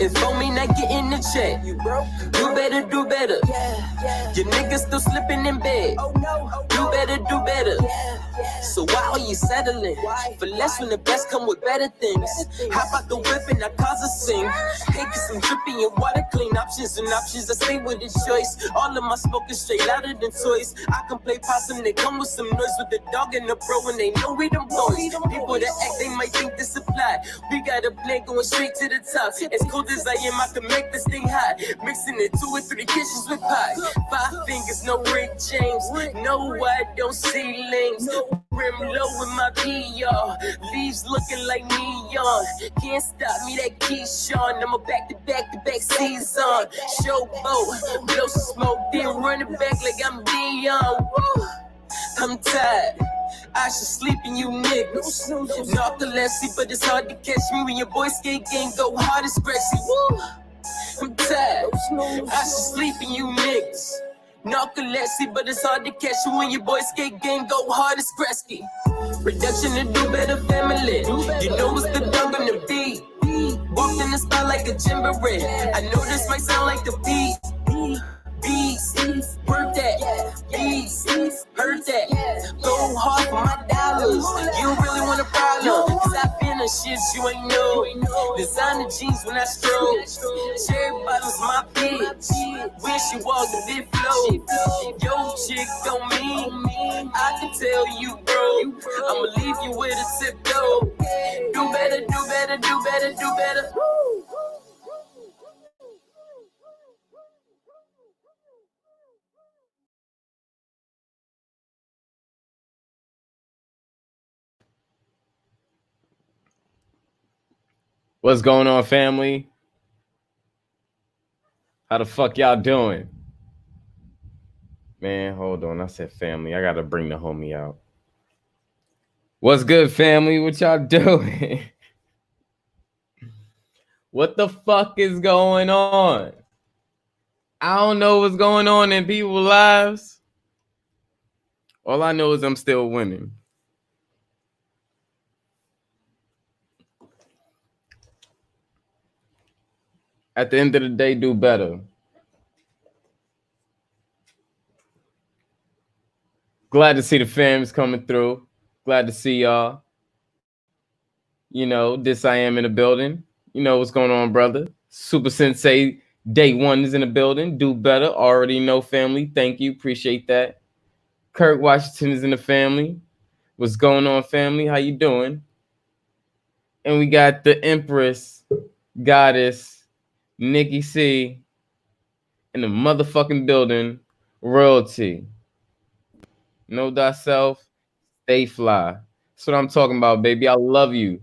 If only not getting the check. You broke. Do better, do better. Your niggas still slipping in bed. Oh no. Do better, do better. So why are you settling for less when the best come with better things? Hop out the whip and I cause a sing. Hey, cause I'm dripping your water clean. Options and options, I stay with the choice. All of my smoke is straight louder than toys. I can play possum, they come with some noise. With the dog and the bro and they know we them boys. People that act, they might think this apply. We got a plan going straight to the top. As cold as I am, I can make this thing hot. Mixing it 2 or 3 kisses with pie. 5 fingers, no Rick James. No, I don't see lanes. Rim low with my PR. Leaves looking like neon. Can't stop me, that Keyshawn. I'm a back-to-back-to-back season. Showboat, blow some smoke, then run it back like I'm Dion. Woo. I'm tired. I should sleep in you niggas. Narcolepsy, but it's hard to catch me when your boy skate game go hard and scratchy. Woo. I'm tired. I should sleep in you niggas. Narcolepsy, but it's hard to catch you when your boy skate game go hard and scratchy. Production to do better, family. You know it's the dog on the beat. Walked in the spot like a jamboree. I know this might sound like the beat. Beats, work that, beats, hurt that. Go hard for my dollars. You don't really want a problem, cause I've been on shit you ain't know. Designer jeans when I stroll. Cherry bottles, my bitch. When she walk, the big flow. Yo, chick don't mean I can tell you, bro. I'ma leave you with a tip, though. Do better, do better, do better, do better. What's going on, family? How the fuck y'all doing? Man, hold on. I said family. I gotta bring the homie out. What's good, family? What y'all doing? What the fuck is going on? I don't know what's going on in people's lives. All I know is I'm still winning. At the end of the day, do better. Glad to see the fams coming through. Glad to see y'all. You know, this I am in the building. You know what's going on, brother. Super Sensei Day 1 is in the building. Do better. Already know, family. Thank you. Appreciate that. Kirk Washington is in the family. What's going on, family? How you doing? And we got the Empress, Goddess, Nikki C, in the motherfucking building. Royalty. Know thyself. Stay fly. That's what I'm talking about, baby. I love you.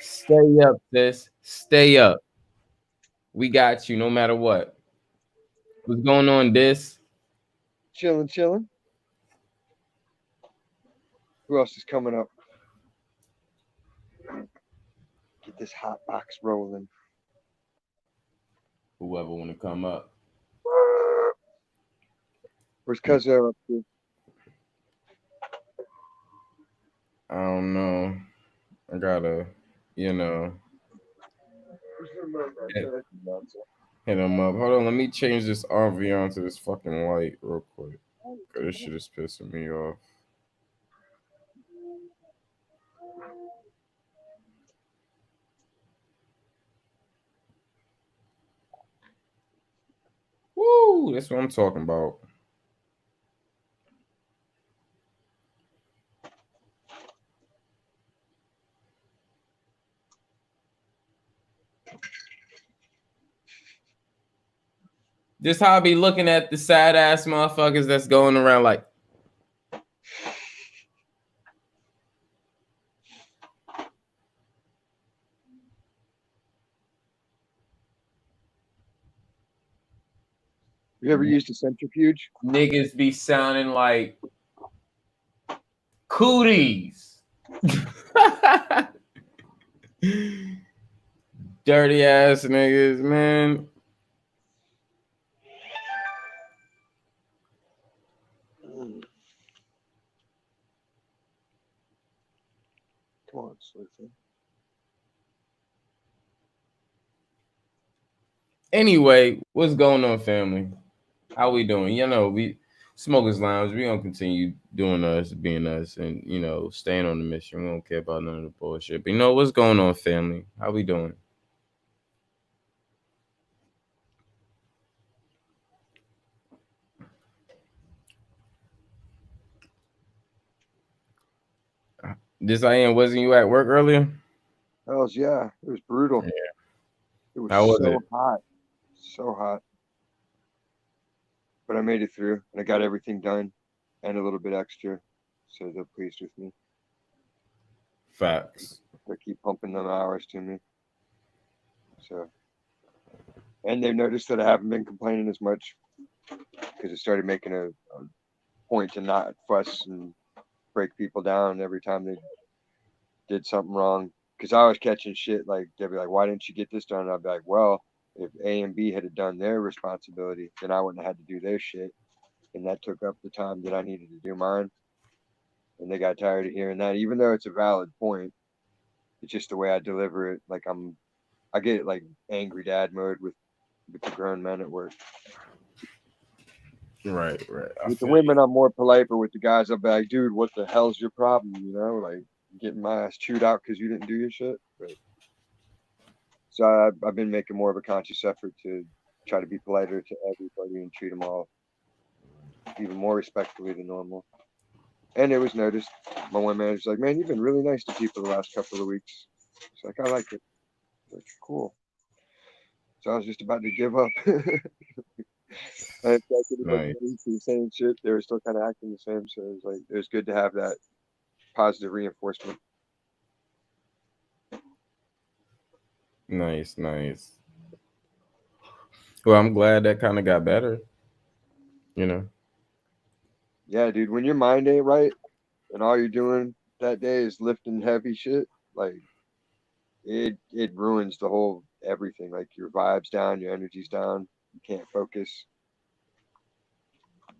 Stay up, sis. Stay up. We got you no matter what. What's going on, this? Chilling. Who else is coming up? Get this HotBox rolling. Whoever want to come up. Where's Cuzzo up to? I don't know. I gotta, you know, hit him up. Hold on, let me change this RV onto this fucking light real quick. Cause this shit is pissing me off. Woo! That's what I'm talking about. Just how I be looking at the sad ass motherfuckers that's going around like, You ever used a centrifuge? niggas be sounding like cooties. Dirty ass niggas, man. Come on, Sleuthie. Anyway, what's going on, family? How we doing? You know, we Smokers Lounge. We gonna continue doing us, being us, and staying on the mission. We don't care about none of the bullshit. But what's going on, family? How we doing? This I am. Wasn't you at work earlier? Hells yeah, it was brutal. Yeah. It was How was so it? hot, so hot. But I made it through, and I got everything done, and a little bit extra. So they're pleased with me. Facts. They keep pumping them hours to me. So, and they've noticed that I haven't been complaining as much because I started making a point to not fuss and break people down every time they did something wrong. Because I was catching shit like they'd be like, "Why didn't you get this done?" And I'd be like, "Well, if A and B had done their responsibility, then I wouldn't have had to do their shit, and that took up the time that I needed to do mine." And they got tired of hearing that, even though it's a valid point. It's just the way I deliver it. Like I get like angry dad mode with the grown men at work. Right, right. I With the feel you. women, I'm more polite, but with the guys, I'll be like, "Dude, what the hell's your problem?" Like getting my ass chewed out because you didn't do your shit. But, so I've been making more of a conscious effort to try to be politer to everybody and treat them all even more respectfully than normal. And it was noticed. My one manager's like, "Man, you've been really nice to people the last couple of weeks." It's like, "I like it." Like, cool. So I was just about to give up. I expected Nice, everybody to the same shit. They were still kind of acting the same. So it was like, it was good to have that positive reinforcement. nice, nice. Well, I'm glad that kind of got better. You know. Yeah, dude, when your mind ain't right and all you're doing that day is lifting heavy shit, like it ruins the whole everything. Like your vibe's down, your energy's down, you can't focus.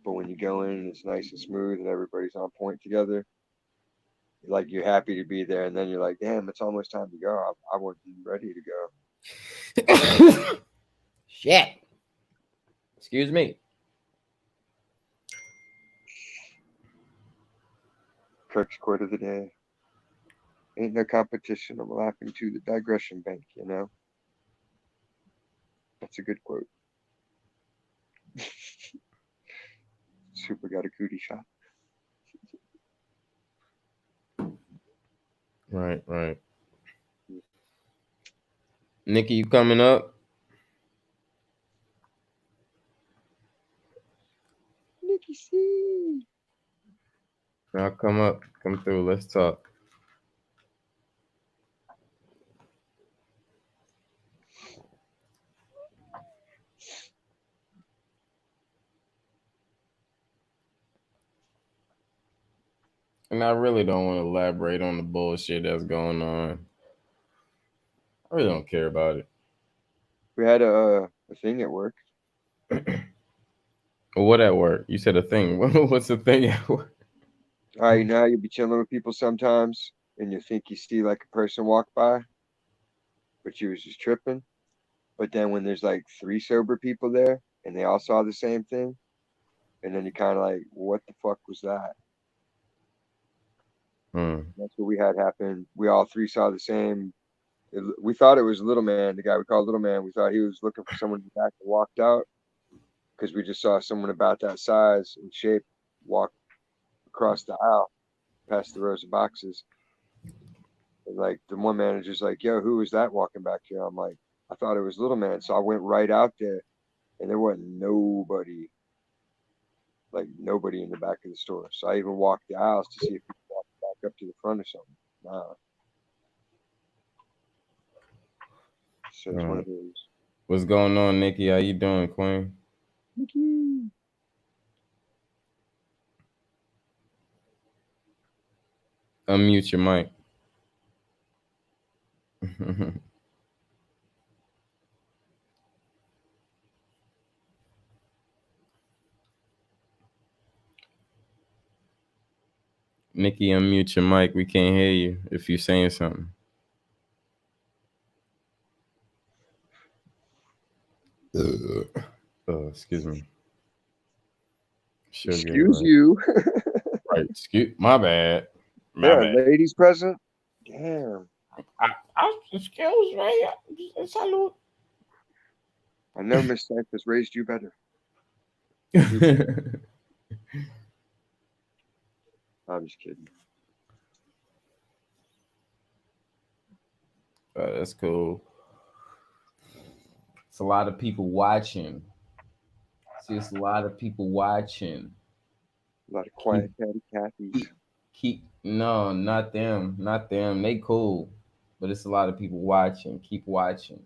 But when you go in and it's nice and smooth and everybody's on point together, like you're happy to be there, and then you're like, damn, it's almost time to go. I wasn't ready to go. Shit. Excuse me. Kirk's quote of the day: "Ain't no competition. I'm laughing to the digression bank." That's a good quote. Super got a cootie shot. Right, right. Nikki, you coming up? Nikki C. I'll come up. Come through. Let's talk. And I really don't want to elaborate on the bullshit that's going on. I really don't care about it. We had a thing at work. What at work? You said a thing. What's the thing at work? All right, now you'll be chilling with people sometimes, and you think you see like a person walk by, but you was just tripping. But then when there's like three sober people there, and they all saw the same thing, and then you kind of like, what the fuck was that? Hmm. That's what we had happen. We all three saw the same. We thought it was Little Man, the guy we called Little Man. We thought he was looking for someone in the back and walked out because we just saw someone about that size and shape walk across the aisle past the rows of boxes. And like the one manager's like, "Yo, who was that walking back here?" I'm like, "I thought it was Little Man." So I went right out there, and there wasn't nobody, like nobody in the back of the store. So I even walked the aisles to see if he could walk back up to the front or something. Nah. So it's one Right. of those. What's going on, Nikki? How you doing, Queen? Unmute your mic. Nikki, unmute your mic. We can't hear you if you're saying something. Excuse me. Sugar, Excuse right? you. Right. Excuse. My bad. My Yeah, bad. ladies present. Damn. Excuse me. Salute. I know Miss Cyphers raised you better. I'm just kidding. That's cool. It's a lot of people watching. See, it's a lot of people watching. A lot of Keep, quiet catty Cathys. no, not them, not them. They cool, but it's a lot of people watching. Keep watching.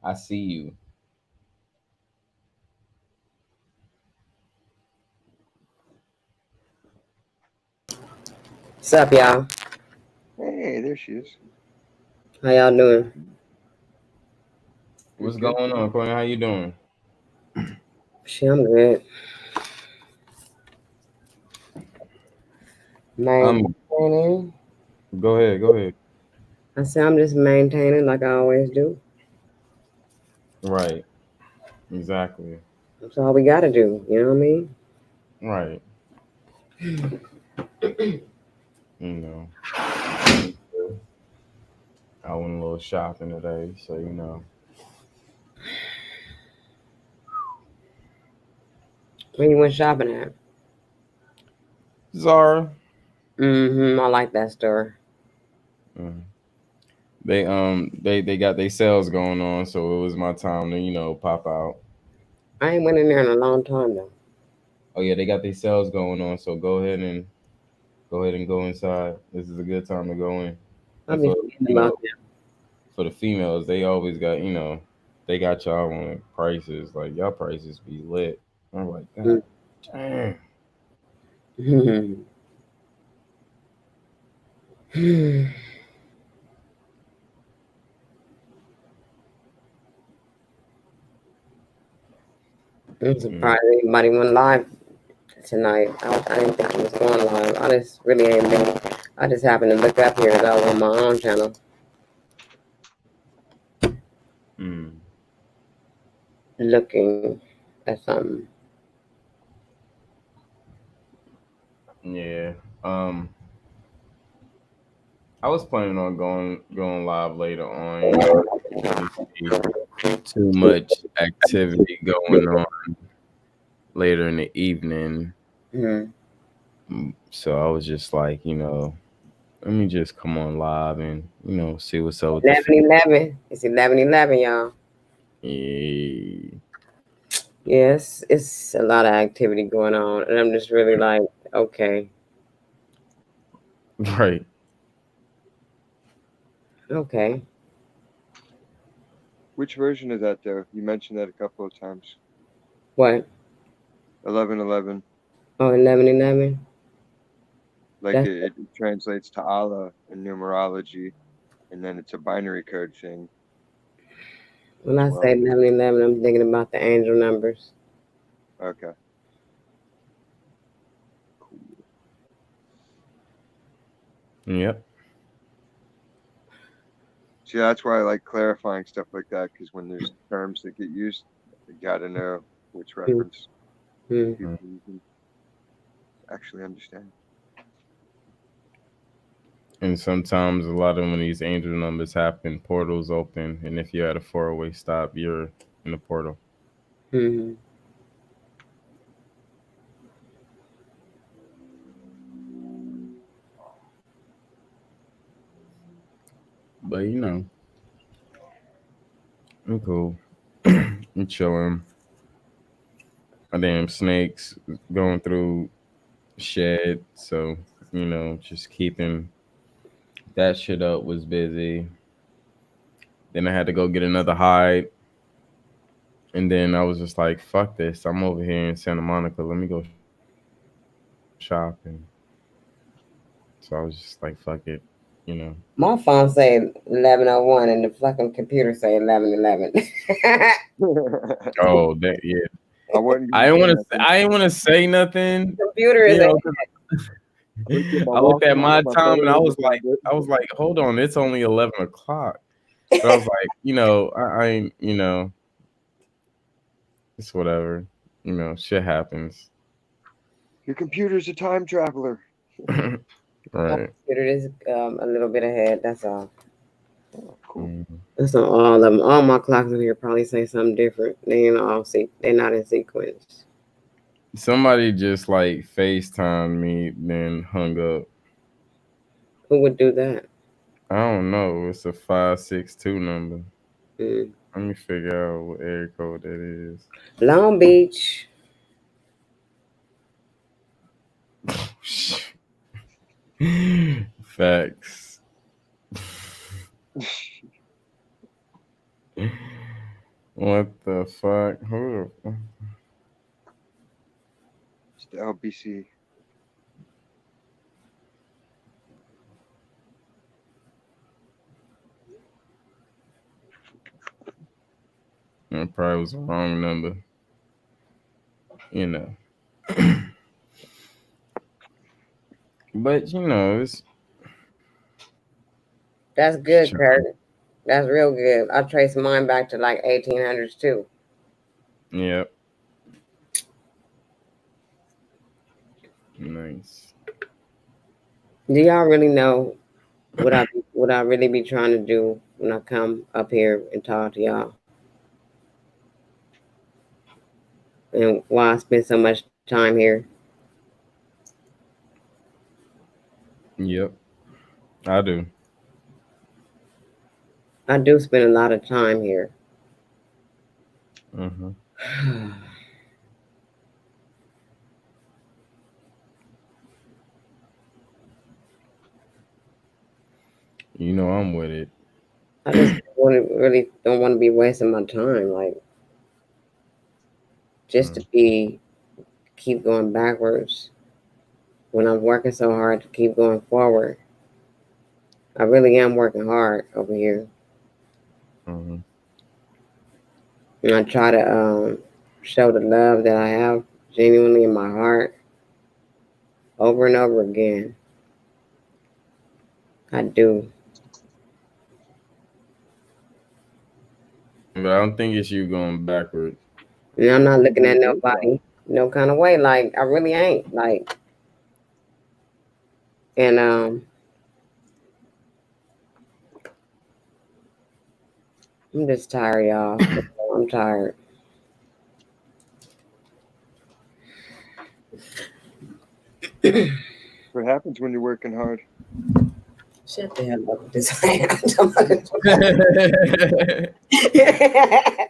I see you. What's up, y'all? Hey, there she is. How y'all doing? What's Good. going on, Courtney? How you doing? Shit, I'm good. Um, Maintaining. go ahead, go ahead. I say I'm just maintaining like I always do. Right, exactly. That's all we gotta do. You know what I mean? Right. You know, I went a little shopping today, so you know. Where you went shopping at? Zara. I like that store. Mm. They got their sales going on, so it was my time to pop out. I ain't went in there in a long time though. Oh yeah, they got their sales going on, so go ahead and go inside. This is a good time to go in. I And be for forgetting you about know for the females, they always got they got y'all on prices like y'all prices be lit. I'm like, God damn. them. I'm Mm, surprised anybody went live tonight. I didn't think it was going live. I just really ain't been. I just happened to look up here because I was on my own channel mm, looking at something. yeah. Um, I was planning on going live later on. Didn't see too much activity going on later in the evening. Mm-hmm. So I was just like, let me just come on live and, see what's up with the 11:11. It's 11:11, y'all. family. Yes, it's a lot of activity going on, and I'm just really like, okay, Right. okay. Which version is that though? You mentioned that a couple of times. What? 1111. Oh, 11:11. Like That's it translates to Allah in numerology, and then it's a binary code thing when as I say well. 11:11, I'm thinking about the angel numbers. Okay. Yep. See, that's why I like clarifying stuff like that, because when there's terms that get used, you gotta know which reference Mm-hmm. Mm. people can actually understand. And sometimes a lot of when these angel numbers happen, portals open, and if you're at a 4-way stop, you're in the portal. Mm-hmm. But I'm cool. I'm chilling. My damn snakes going through shed, so just keeping that shit up was busy. Then I had to go get another hide, and then I was just like, "Fuck this! I'm over here in Santa Monica. Let me go shopping." So I was just like, "Fuck it." My phone say 11:01, and the fucking computer say 11:11. Oh, that yeah. I wasn't I gonna didn't say want to. nothing. I didn't want to say nothing. Computer is You a know, 'cause I looked at my I looked watch at and looked my at my time and I phone was before I like, did. hold on, it's only 11 o'clock. But I was like, I ain't. It's whatever. You know, shit happens. Your computer's a time traveler. My Right. computer is a little bit ahead. That's all. Oh, cool. That's not all of them. All my clocks in here probably say something different. They ain't all they're not in sequence. Somebody just like FaceTimed me, then hung up. Who would do that? I don't know. It's a 562 number. Mm. Let me figure out what area code that is. Long Beach. Facts. What the fuck? Who the It's the LBC. That probably was the wrong number. You know. But you know, it's That's good, Kurt. That's real good. I traced mine back to like 1800s too. yep. Nice. Do y'all really know what I really be trying to do when I come up here and talk to y'all? And why I spend so much time here? Yep. I do. I do spend a lot of time here. Mm-hmm. You know I'm with it. I just really don't want to be wasting my time, like just to be keep going backwards when I'm working so hard to keep going forward. I really am working hard over here, Mm-hmm. and I try to show the love that I have genuinely in my heart over and over again. I do. But I don't think it's you going backward. And I'm not looking at nobody no kind of way. Like I really ain't. Like and I'm just tired, y'all. I'm tired. What happens when you're working hard? Shut the hell up with this.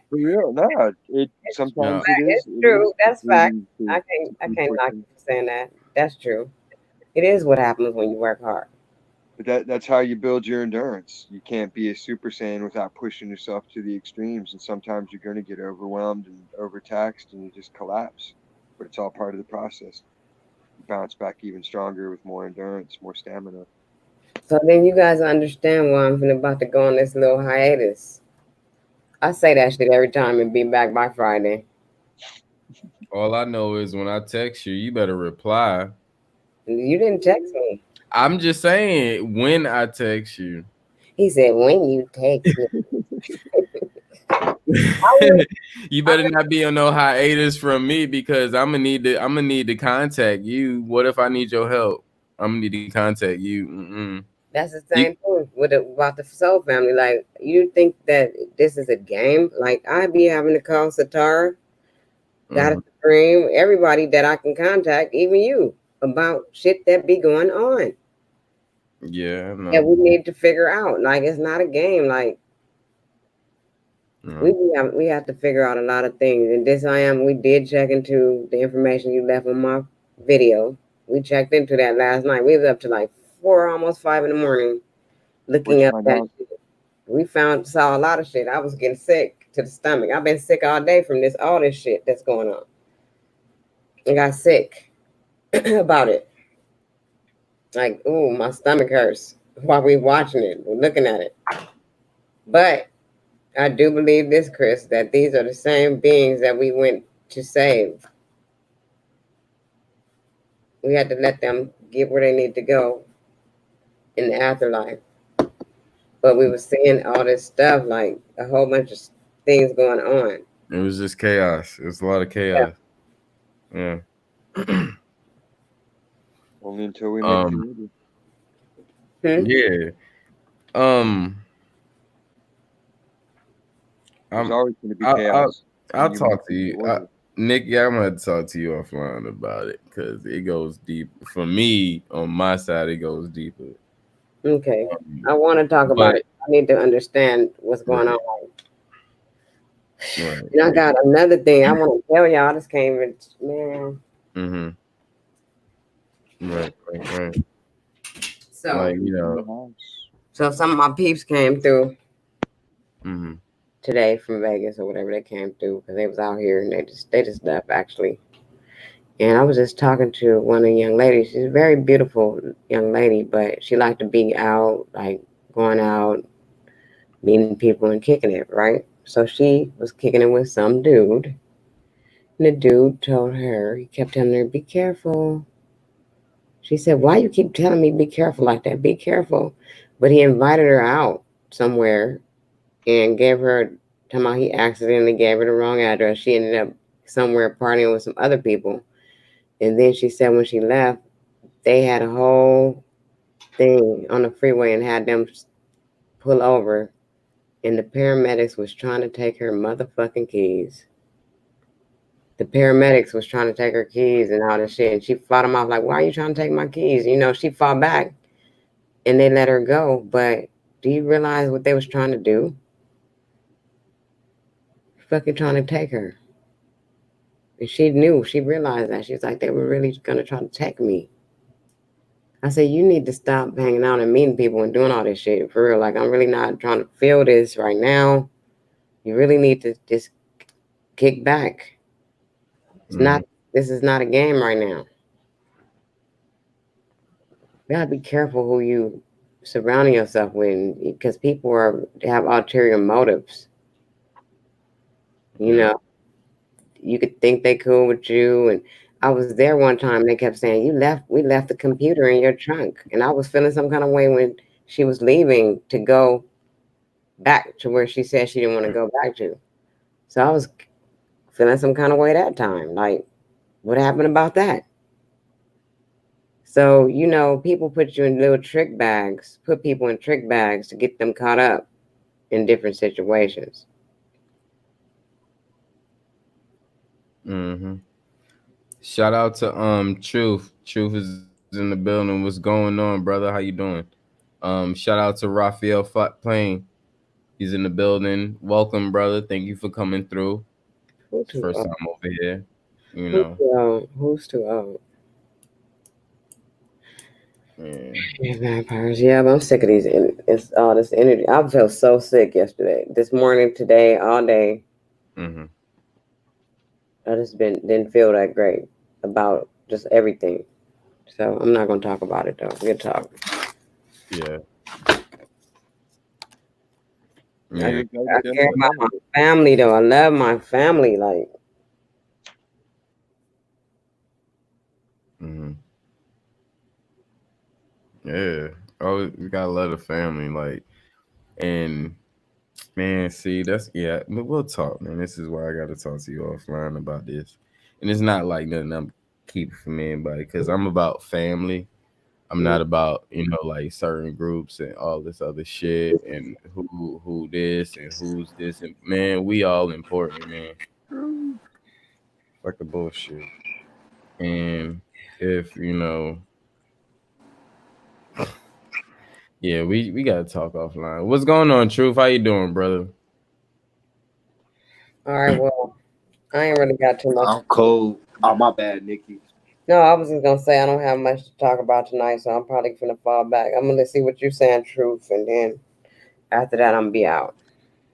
For real, no. It sometimes No. it is. It's true. That's fact. It I is can't knock pushing. you for saying that. That's true. It is what happens when you work hard. But that's how you build your endurance. You can't be a Super Saiyan without pushing yourself to the extremes, and sometimes you're going to get overwhelmed and overtaxed, and you just collapse. But it's all part of the process. You bounce back even stronger with more endurance, more stamina. So then you guys understand why I'm about to go on this little hiatus. I say that shit every time and be back by Friday. All I know is when I text you, you better reply. You didn't text me. I'm just saying when I text you. He said, when you text me. You better not be on no hiatus from me because I'm gonna need to contact you. What if I need your help? I'm gonna need to contact you. Mm-mm. That's the same thing with about the Soul Family. Like, you think that this is a game? Like, I be having to call Satara, Gotta Scream, everybody that I can contact, even you, about shit that be going on. Yeah, I know. That we need to figure out. Like, it's not a game. Like, we have to figure out a lot of things. And we did check into the information you left on my video. We checked into that last night. We was up to like 4, almost 5 in the morning, looking up that shit. We saw a lot of shit. I was getting sick to the stomach. I've been sick all day from all this shit that's going on. I got sick about it. Like, ooh, my stomach hurts while we watching it, we're looking at it. But I do believe this, Chris, that these are the same beings that we went to save. We had to let them get where they need to go in the afterlife. But we were seeing all this stuff, like a whole bunch of things going on. It was just chaos. It was a lot of Yeah. chaos. Yeah. Only until we make um. community. Hmm? Yeah. Um. There's I'm. always going to be I. I. chaos I'll when you make talk to things you, order. Nick. Yeah, I'm gonna talk to you offline about it because it goes deep. For me, on my side, it goes deeper. Okay. Um, I want to talk about but it. I need to understand what's going on. right, right, And I right. got another thing I want to tell y'all. This came in, man. Mm-hmm. Right, right, right. So, Like Who's in the house? so some of my peeps came through mm-hmm. today from Vegas or whatever. They came through because they was out here and they just left actually. And I was just talking to one of the young ladies. She's a very beautiful young lady, but she liked to be out, like going out, meeting people and kicking it, right? So she was kicking it with some dude. And the dude told her, he kept telling her, be careful. She said, why you keep telling me be careful like that? Be careful. But he invited her out somewhere and gave her, talking about he accidentally gave her the wrong address. She ended up somewhere partying with some other people. And then she said when she left, they had a whole thing on the freeway and had them pull over. And the paramedics was trying to take her motherfucking keys. The paramedics was trying to take her keys and all this shit. And she fought them off like, why are you trying to take my keys? You know, she fought back and they let her go. But do you realize what they was trying to do? Fucking trying to take her. And she knew, she realized that. She was like, they were really gonna try to take me. I said, you need to stop hanging out and meeting people and doing all this shit for real. Like, I'm really not trying to feel this right now. You really need to just kick back. It's Mm-hmm. not, this is not a game right now. You gotta be careful who you surrounding yourself with because people have ulterior motives. You Yeah. know, you could think they cool with you. And I was there one time. They kept saying, we left the computer in your trunk. And I was feeling some kind of way when she was leaving to go back to where she said she didn't want to go back to. So I was feeling some kind of way that time. Like, what happened about that? So, people put you in little trick bags, put people in trick bags to get them caught up in different situations. Mm-hmm. Shout out to Truth. Truth is in the building. What's going on, brother? How you doing? Shout out to Raphael Plain. He's in the building. Welcome, brother. Thank you for coming through. Who It's too first old? time over here. You Who's know. too old? Who's too old? Yeah. Yeah, vampires. Yeah, but I'm sick of these. It's all this energy. I felt so sick yesterday, this morning, today, all day. Mm-hmm. I just didn't feel that great about just everything. So I'm not gonna talk about it though. We'll talk. Yeah. I Yeah. just got I it done care with about none of my it. family though. I love my family. Like, Mm-hmm. Yeah. Oh, we gotta love the family. Like, and man, see, that's yeah. But we'll talk, man. This is why I gotta talk to you offline about this. And it's not like nothing I'm keeping from anybody because I'm about family. I'm mm, not about like certain groups and all this other shit and who this and who's this and man, we all important, man. Fuck the bullshit. And if yeah, we gotta talk offline. What's going on, Truth? How you doing, brother? all right, well, I ain't really got too much. I'm cold. Oh, my bad, Nikki. No, I was just gonna say I don't have much to talk about tonight, so I'm probably gonna fall back. I'm gonna see what you're saying, truth, and then after that, I'm gonna be out.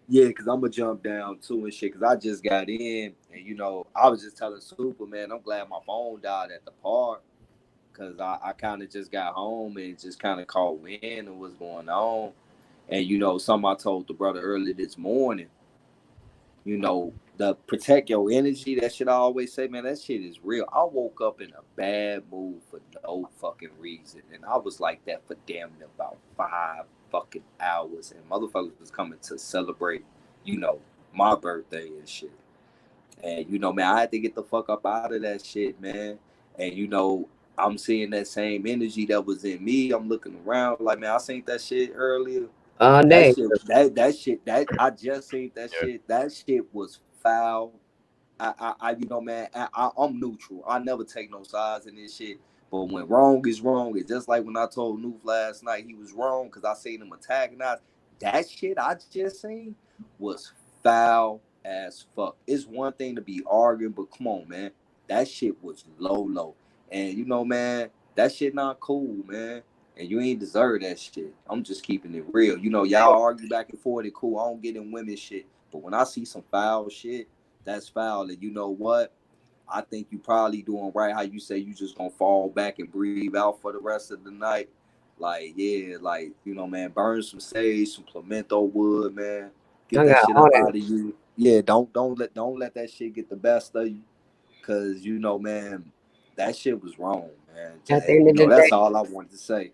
Yeah, because I'm going to jump down too and shit because I just got in. And, I was just telling Superman, I'm glad my phone died at the park because I kind of just got home and just kind of caught wind of what's going on. And, something I told the brother early this morning, the protect your energy, that shit I always say, man, that shit is real. I woke up in a bad mood for no fucking reason. And I was like that for damn near about 5 fucking hours. And motherfuckers was coming to celebrate, you know, my birthday and shit. And you know, man, I had to get the fuck up out of that shit, man. And you know, I'm seeing that same energy that was in me. I'm looking around like, man, I seen that shit earlier. all That day. shit, that shit, that I just seen that Yeah. shit. That shit was foul. You know, man, I'm neutral. I never take no sides in this shit. But when wrong is wrong, it's just like when I told Noof last night he was wrong because I seen him antagonize. That shit I just seen was foul as fuck. It's one thing to be arguing, but come on, man, that shit was low. And you know, man, that shit not cool, man. And you ain't deserve that shit. I'm just keeping it real. You know, y'all argue back and forth, it cool. I don't get in women shit. But when I see some foul shit, that's foul. And you know what? I think you probably doing right. How you say you just gonna fall back and breathe out for the rest of the night. Like, yeah, like, you know, man, burn some sage, some pimento wood, man. Get I that got shit all up that. out of you. Yeah, don't let that shit get the best of you. Cause you know, man, that shit was wrong, man. At the And end you of the know, that's day, all I wanted to say.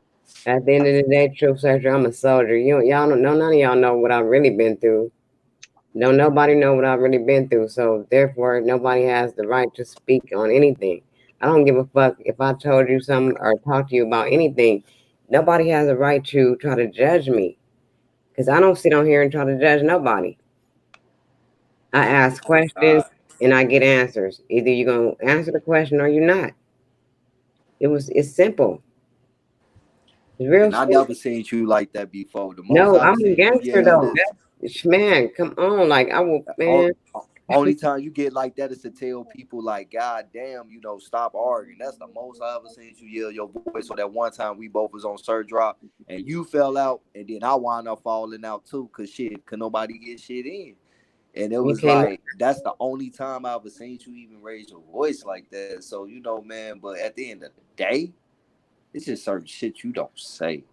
at the end of the day, truth searcher, I'm a soldier. Y'all don't know, none of y'all know what I've really been through. Don't nobody know what I've really been through. So therefore, nobody has the right to speak on anything. I don't give a fuck if I told you something or talked to you about anything. Nobody has a right to try to judge me because I don't sit on here and try to judge nobody. I ask Oh questions God. and I get answers. Either you're gonna answer the question or you're not. It's simple. It's real And I never simple. seen you like that before. The most No, I ever I'm a seen you gangster yell though. is Man, come on. Like I will, on, man. only time you get like that is to tell people like, God damn, you know, stop arguing. That's the most I ever seen you yell your voice. So that one time we both was on Sir Drop and you fell out and then I wound up falling out too because shit, could nobody get shit in. And it You was can't. like, that's the only time I ever seen you even raise your voice like that. So, you know, man, but at the end of the day, it's just certain shit you don't say.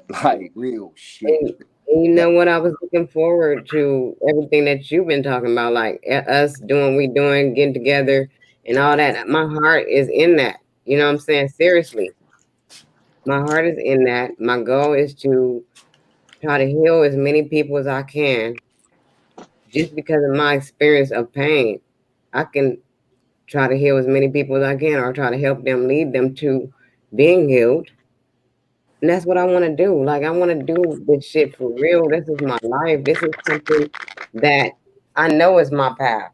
Like real shit. And you know That what? I was looking forward to everything that you've been talking about, like us doing, we doing, getting together, and all that. My heart is in that. You know what I'm saying? Seriously, my heart is in that. My goal is to try to heal as many people as I can, just because of my experience of pain. I can try to heal as many people as I can, or try to help them, lead them to being healed. And that's what I want to do. Like, I want to do this shit for real. This is my life. This is something that I know is my path.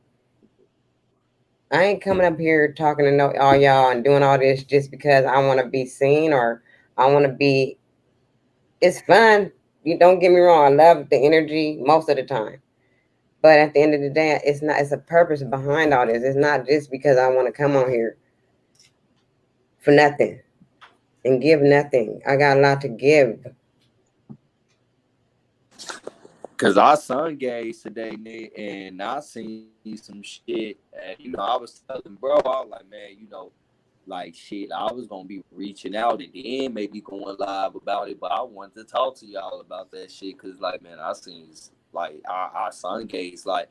I ain't coming up here talking to all y'all and doing all this just because I want to be seen or I want to be. It's fun. You don't get me wrong. I love the energy most of the time. But at the end of the day, it's not. It's a purpose behind all this. It's not just because I want to come on here for nothing and give nothing. I got a lot to give. Cause our son gave today, Nick, and I seen some shit. And you know, I was telling bro, I was like, man, you know, like shit, I was gonna be reaching out and then maybe going live about it, but I wanted to talk to y'all about that shit. Cause like, man, I seen like our son gaze, like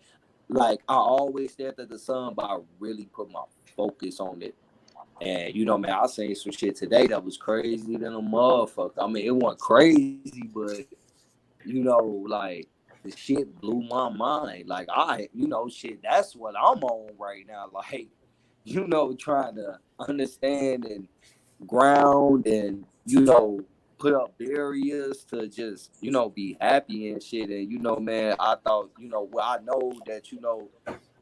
I always stared at the sun, but I really put my focus on it. And you know, man, I seen some shit today that was crazy than a motherfucker. I mean, it wasn't crazy, but you know, like the shit blew my mind. Like you know, shit, that's what I'm on right now. Like, you know, trying to understand and ground and, you know, put up barriers to just, you know, be happy and shit. And, you know, man, I thought, you know, well, I know that, you know,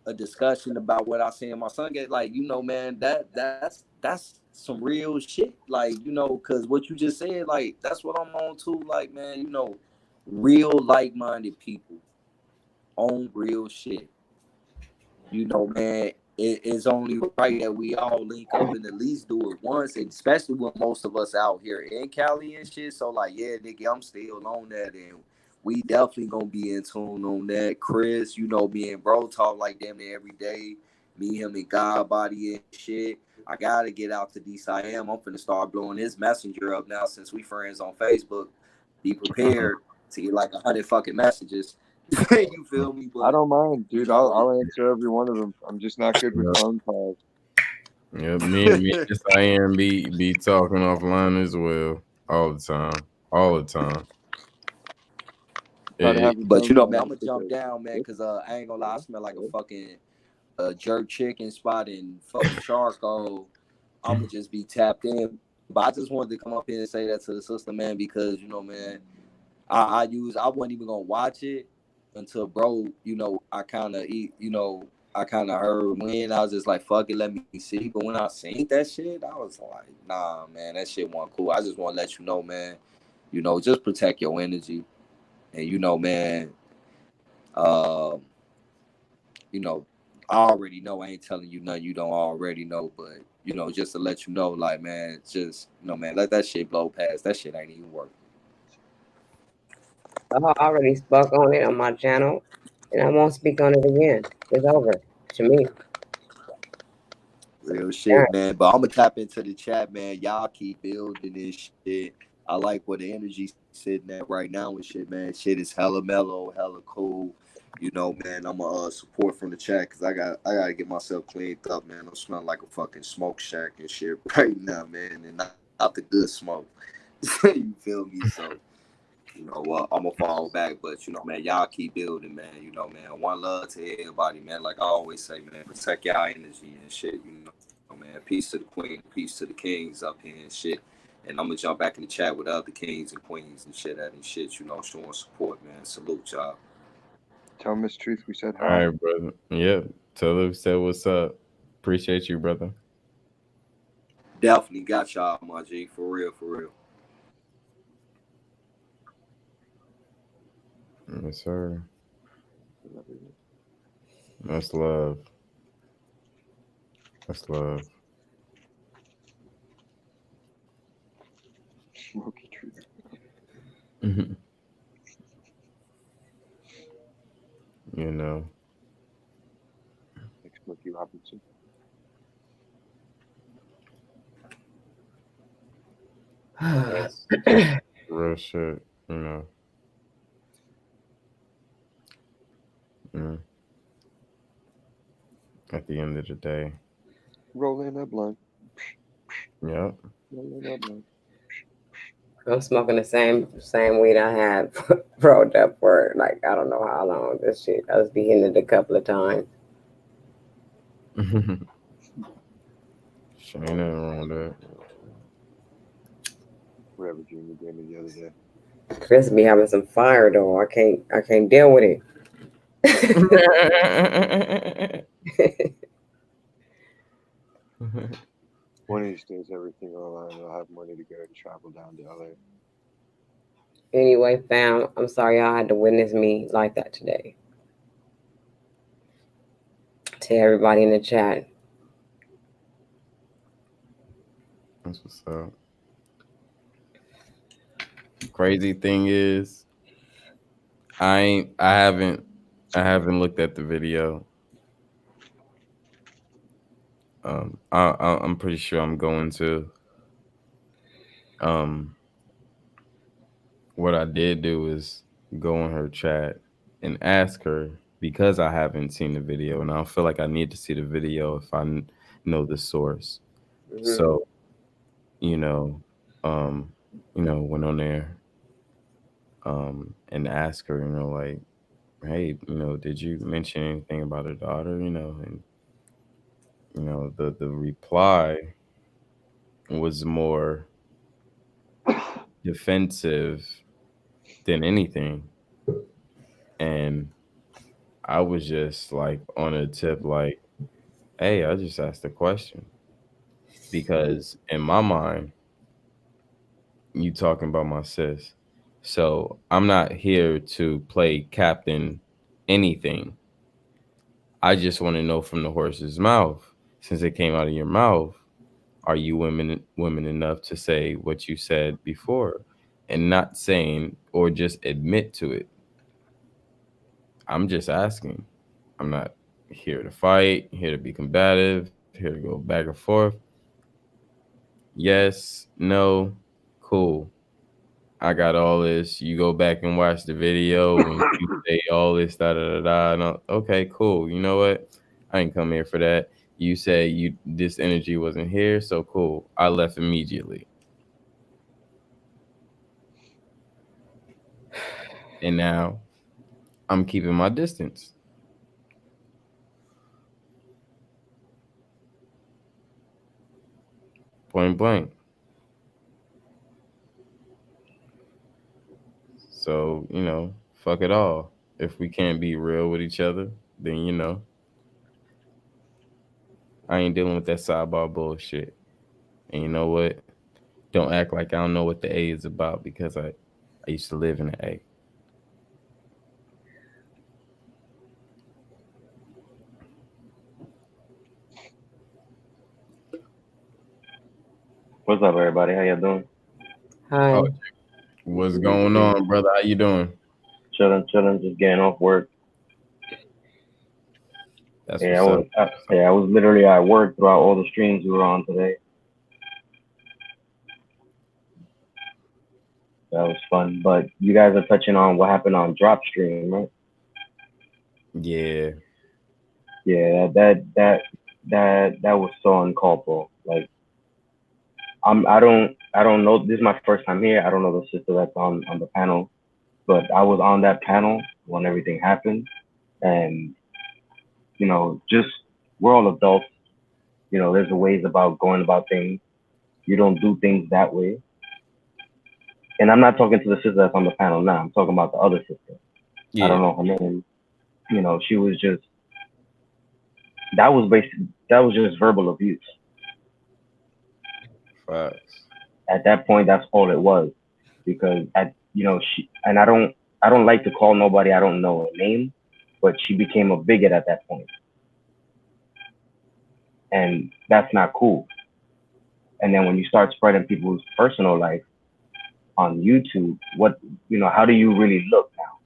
a discussion about what I see in my son get, like, you know, man, that's some real shit. Like, you know, because what you just said, like, that's what I'm on too. Like, man, you know, real like-minded people on real shit. You know, man, it's only right that we all link up and at least do it once, and especially with most of us out here in Cali and shit. So, like, yeah, nigga, I'm still on that, and we definitely gonna be in tune on that. Chris, you know, me and bro talk like damn near every day. Me, him, and God body and shit. I gotta get out to DCIM. I'm finna start blowing his messenger up now since we friends on Facebook. Be prepared to get like 100 fucking messages. You feel me? I But don't mind, you dude. know, I'll answer every one of them. I'm just not good with Yep. phone calls. Yep. Me, yes, I am. Be talking offline as well, all the time, all the time. Try to It, have a but phone you know, call man, I'm and gonna pick jump up. down, man, because I ain't gonna lie, I smell like a fucking jerk chicken spot in fucking charcoal, I'ma just be tapped in. But I just wanted to come up here and say that to the sister, man, because man, I wasn't even gonna watch it until bro, I kind of I kind of heard when I was just like, fuck it, let me see. But when I seen that shit, I was like, nah, man, that shit wasn't cool. I just want to let you know, man, just protect your energy. And man, uh, I already know. I ain't telling you nothing you don't already know, but just to let you know, like, man, just man, let that shit blow past. That shit ain't even work. I already spoke on it on my channel, and I won't speak on it again. It's over to me. Real shit, man. But I'm gonna tap into the chat, man. Y'all keep building this shit. I like where the energy's sitting at right now and shit, man. Shit is hella mellow, hella cool. Man, I'm a support from the chat because I gotta get myself cleaned up, man. I'm smelling like a fucking smoke shack and shit right now, man, and not the good smoke. You feel me? So I'm gonna fall back, but man, y'all keep building, man. Man, one love to everybody, man. Like I always say, man, protect y'all energy and shit. Man, peace to the queen, peace to the kings up here and shit. And I'm gonna jump back in the chat with other kings and queens and shit and shit. Showing support, man. Salute y'all. Tell Miss Truth we said All hi. right, brother. Yep. Tell her we said what's up. Appreciate you, brother. Definitely got y'all, my G. For real, for real. Yes, sir. That's love. That's love. Smoky Truth. You know. Like Smokey Robinson. That's real shit. You know. Mm. At the end of the day. Rolling a blunt. Yep. Rolling a blunt. I'm smoking the same weed I had rolled up for like I don't know how long. This shit, I was be hitting it a couple of times. Ain't nothing wrong with that. Whatever Junior gave me the other day. Chris be having some fire though. I can't deal with it. One of these days, everything will align. I'll have money to go to travel down to LA. Anyway, fam, I'm sorry y'all had to witness me like that today. To everybody in the chat. That's what's up. Crazy thing is, I haven't looked at the video. I'm pretty sure I'm going to. What I did do is go in her chat and ask her because I haven't seen the video, and I feel like I need to see the video if I know the source. Mm-hmm. So, went on there, and asked her, like, hey, did you mention anything about her daughter, and the reply was more defensive than anything. And I was just like on a tip, like, hey, I just asked a question. Because in my mind, you talking about my sis. So I'm not here to play captain anything. I just want to know from the horse's mouth, since it came out of your mouth, are you women enough to say what you said before and not saying or just admit to it? I'm just asking. I'm not here to fight, here to be combative, here to go back and forth. Yes, no, cool. I got all this. You go back and watch the video and you say all this, da da da da. And okay, cool. You know what? I ain't come here for that. You say this energy wasn't here, so cool. I left immediately. And now I'm keeping my distance. Point blank. So, fuck it all. If we can't be real with each other, then I ain't dealing with that sidebar bullshit. And you know what? Don't act like I don't know what the A is about because I used to live in the A. What's up, everybody? How y'all doing? Hi. Oh, what's going on, brother? How you doing? Chilling, just getting off work. That's Yeah, what's up. I was literally at work throughout all the streams we were on today. That was fun. But you guys are touching on what happened on Drop Stream, right? Yeah. Yeah, that was so uncalled for. Like, I don't know. This is my first time here. I don't know the sister that's on the panel, but I was on that panel when everything happened, and just we're all adults. There's ways about going about things. You don't do things that way. And I'm not talking to the sister that's on the panel now. I'm talking about the other sister. Yeah. I don't know her name. She was just that was just verbal abuse. Facts. At that point, that's all it was. Because she and I don't like to call nobody I don't know a name, but she became a bigot at that point. And that's not cool. And then when you start spreading people's personal life on YouTube, how do you really look now?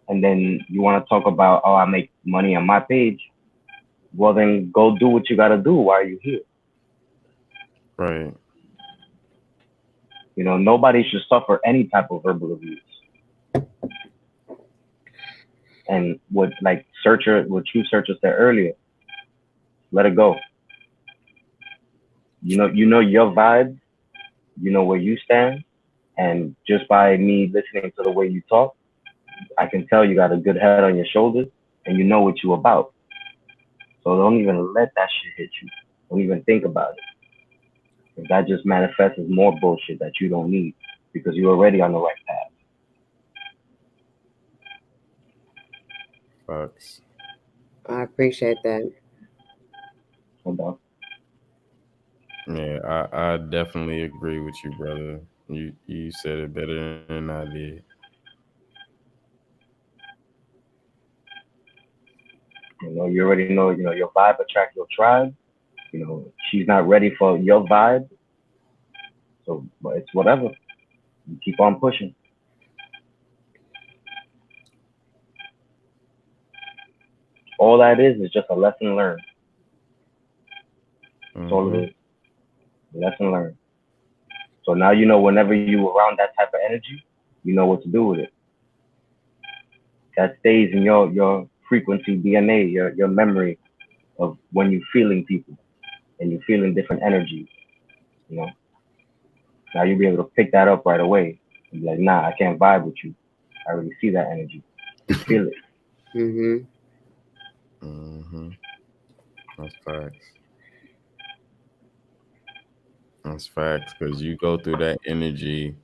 And then you want to talk about, oh, I make money on my page. Well, then go do what you got to do while you're here. Right. Nobody should suffer any type of verbal abuse. And what True Searcher said earlier, let it go. You know your vibe, you know where you stand, and just by me listening to the way you talk, I can tell you got a good head on your shoulders and you know what you about. So don't even let that shit hit you. Don't even think about it. That just manifests as more bullshit that you don't need because you're already on the right path. Facts. I appreciate that. Yeah, I definitely agree with you, brother. You said it better than I did. You already know, your vibe attracts your tribe. She's not ready for your vibe. So, but it's whatever. You keep on pushing. All that is just a lesson learned. That's all it is. Lesson learned. So now whenever you around that type of energy, you know what to do with it. That stays in your frequency DNA, your memory of when you're feeling people and you're feeling different energies. Now you'll be able to pick that up right away and be like, nah, I can't vibe with you. I already see that energy. I feel it. Mhm. That's facts. That's facts. Because you go through that energy,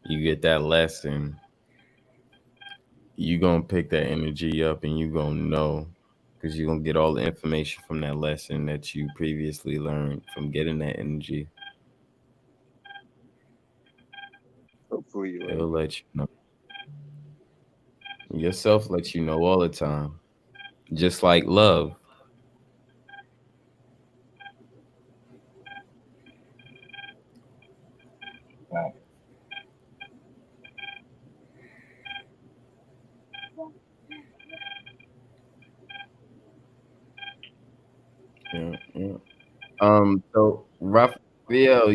you get that lesson. You gonna pick that energy up, and you gonna know, because you gonna get all the information from that lesson that you previously learned from getting that energy. Hopefully you It'll learn. let you know. Yourself lets you know all the time. Just like love. Yeah. So Raphael,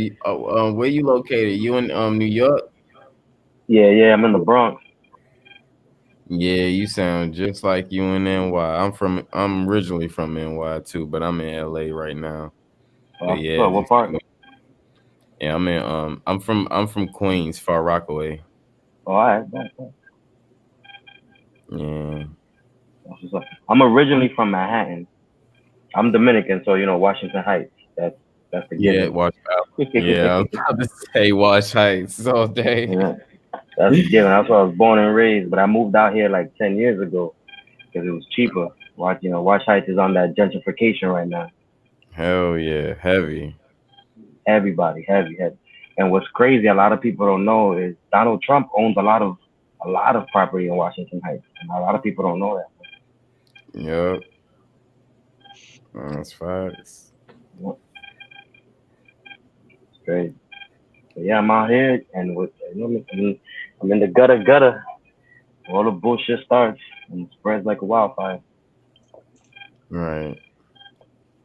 where you located? You in New York? Yeah, I'm in the Bronx. Yeah, you sound just like you in NY. I'm originally from NY too, but I'm in LA right now. But yeah, So what part? yeah, I'm from Queens, Far Rockaway. Oh, all right. Yeah. I'm originally from Manhattan. I'm Dominican, so you know Washington Heights. That's a Yeah, given. watch out. Yeah, I was about to say Wash Heights all day. Yeah, that's a given. That's where I was born and raised, but I moved out here like 10 years ago because it was cheaper. Watch Heights is on that gentrification right now. Hell yeah, heavy. Everybody, heavy, heavy. And what's crazy, a lot of people don't know is Donald Trump owns a lot of property in Washington Heights, and a lot of people don't know that. Yup, that's facts. You know, it's crazy. But yeah, I'm out here, and I'm in the gutter. All the bullshit starts and spreads like a wildfire. Right.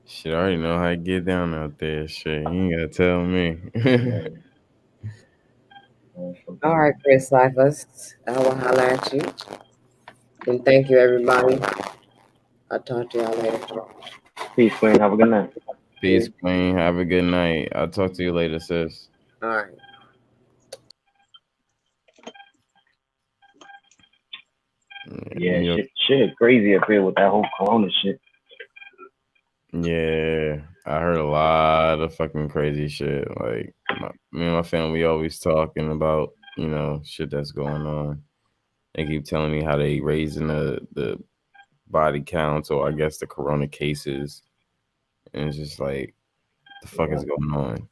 Shit, I already know how to get down out there. Shit, you ain't gotta tell me. Yeah, All right, Chris Cyphers. I will holler at you. And thank you, everybody. I'll talk to y'all later. Peace, Queen. Have a good night. Peace, Queen. Have a good night. I'll talk to you later, sis. All right. Yeah, Yeah, shit is crazy up here with that whole Corona shit. yeah. I heard a lot of fucking crazy shit. Like me and my family always talking about, shit that's going on. They keep telling me how they raising the body counts, or I guess the corona cases. And it's just like, the fuck Yeah. is going on?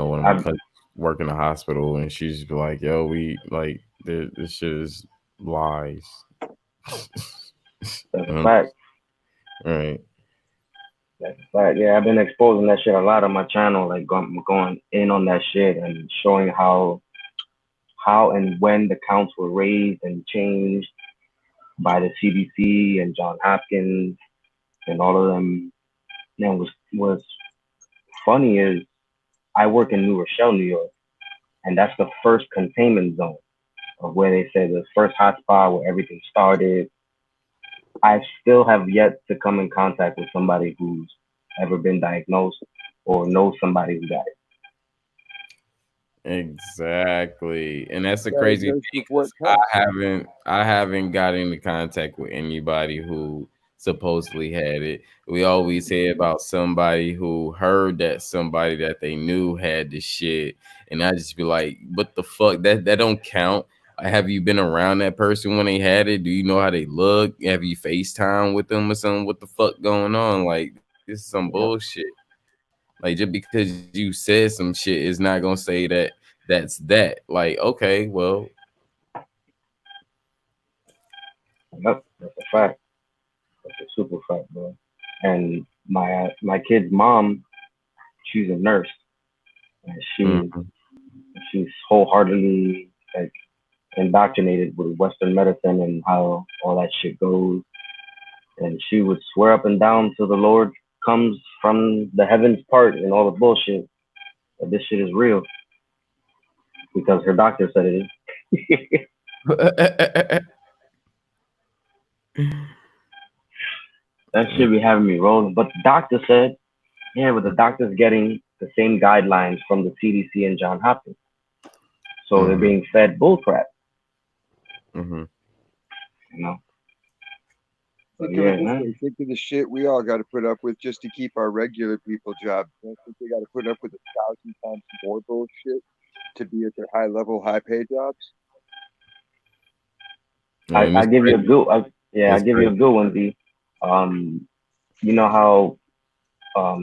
One of my I, cousins work in the hospital, and she's like, "Yo, we like this shit is lies." that's a Um, fact. right. That's a fact. Yeah, I've been exposing that shit a lot on my channel, like going in on that shit and showing how and when the counts were raised and changed by the CDC and John Hopkins and all of them. And was funny is I work in New Rochelle, New York, and that's the first containment zone of where they say the first hotspot where everything started. I still have yet to come in contact with somebody who's ever been diagnosed or knows somebody who got it. Exactly, and that's the Yeah, it crazy goes thing, with what because I comes. haven't I haven't got into contact with anybody who supposedly had it. We always hear about somebody who heard that somebody that they knew had the shit, and I just be like, "What the fuck? That don't count." Have you been around that person when they had it? Do you know how they look? Have you FaceTime with them or something? What the fuck going on? Like, this is some Yeah, bullshit. Like, just because you said some shit is not gonna say that's that. Like, okay, well, yep, that's a fact. That's a super fact, bro. And my kid's mom, she's a nurse, and mhm. she's wholeheartedly like indoctrinated with Western medicine and how all that shit goes. And she would swear up and down till the Lord comes from the heavens part and all the bullshit that this shit is real because her doctor said it is. That shit be having me rolling. But the doctor said, yeah, but the doctor's getting the same guidelines from the CDC and John Hopkins. So they're Mhm, being fed bullcrap, mhm. you know? So Think of it yeah, this man. way. Think of the shit we all got to put up with just to keep our regular people jobs. Don't think they got to put up with 1,000 times more bullshit to be at their high level, high pay jobs. And I it's give you a crazy. good, I It's give you a crazy. good one, D. Um, you know how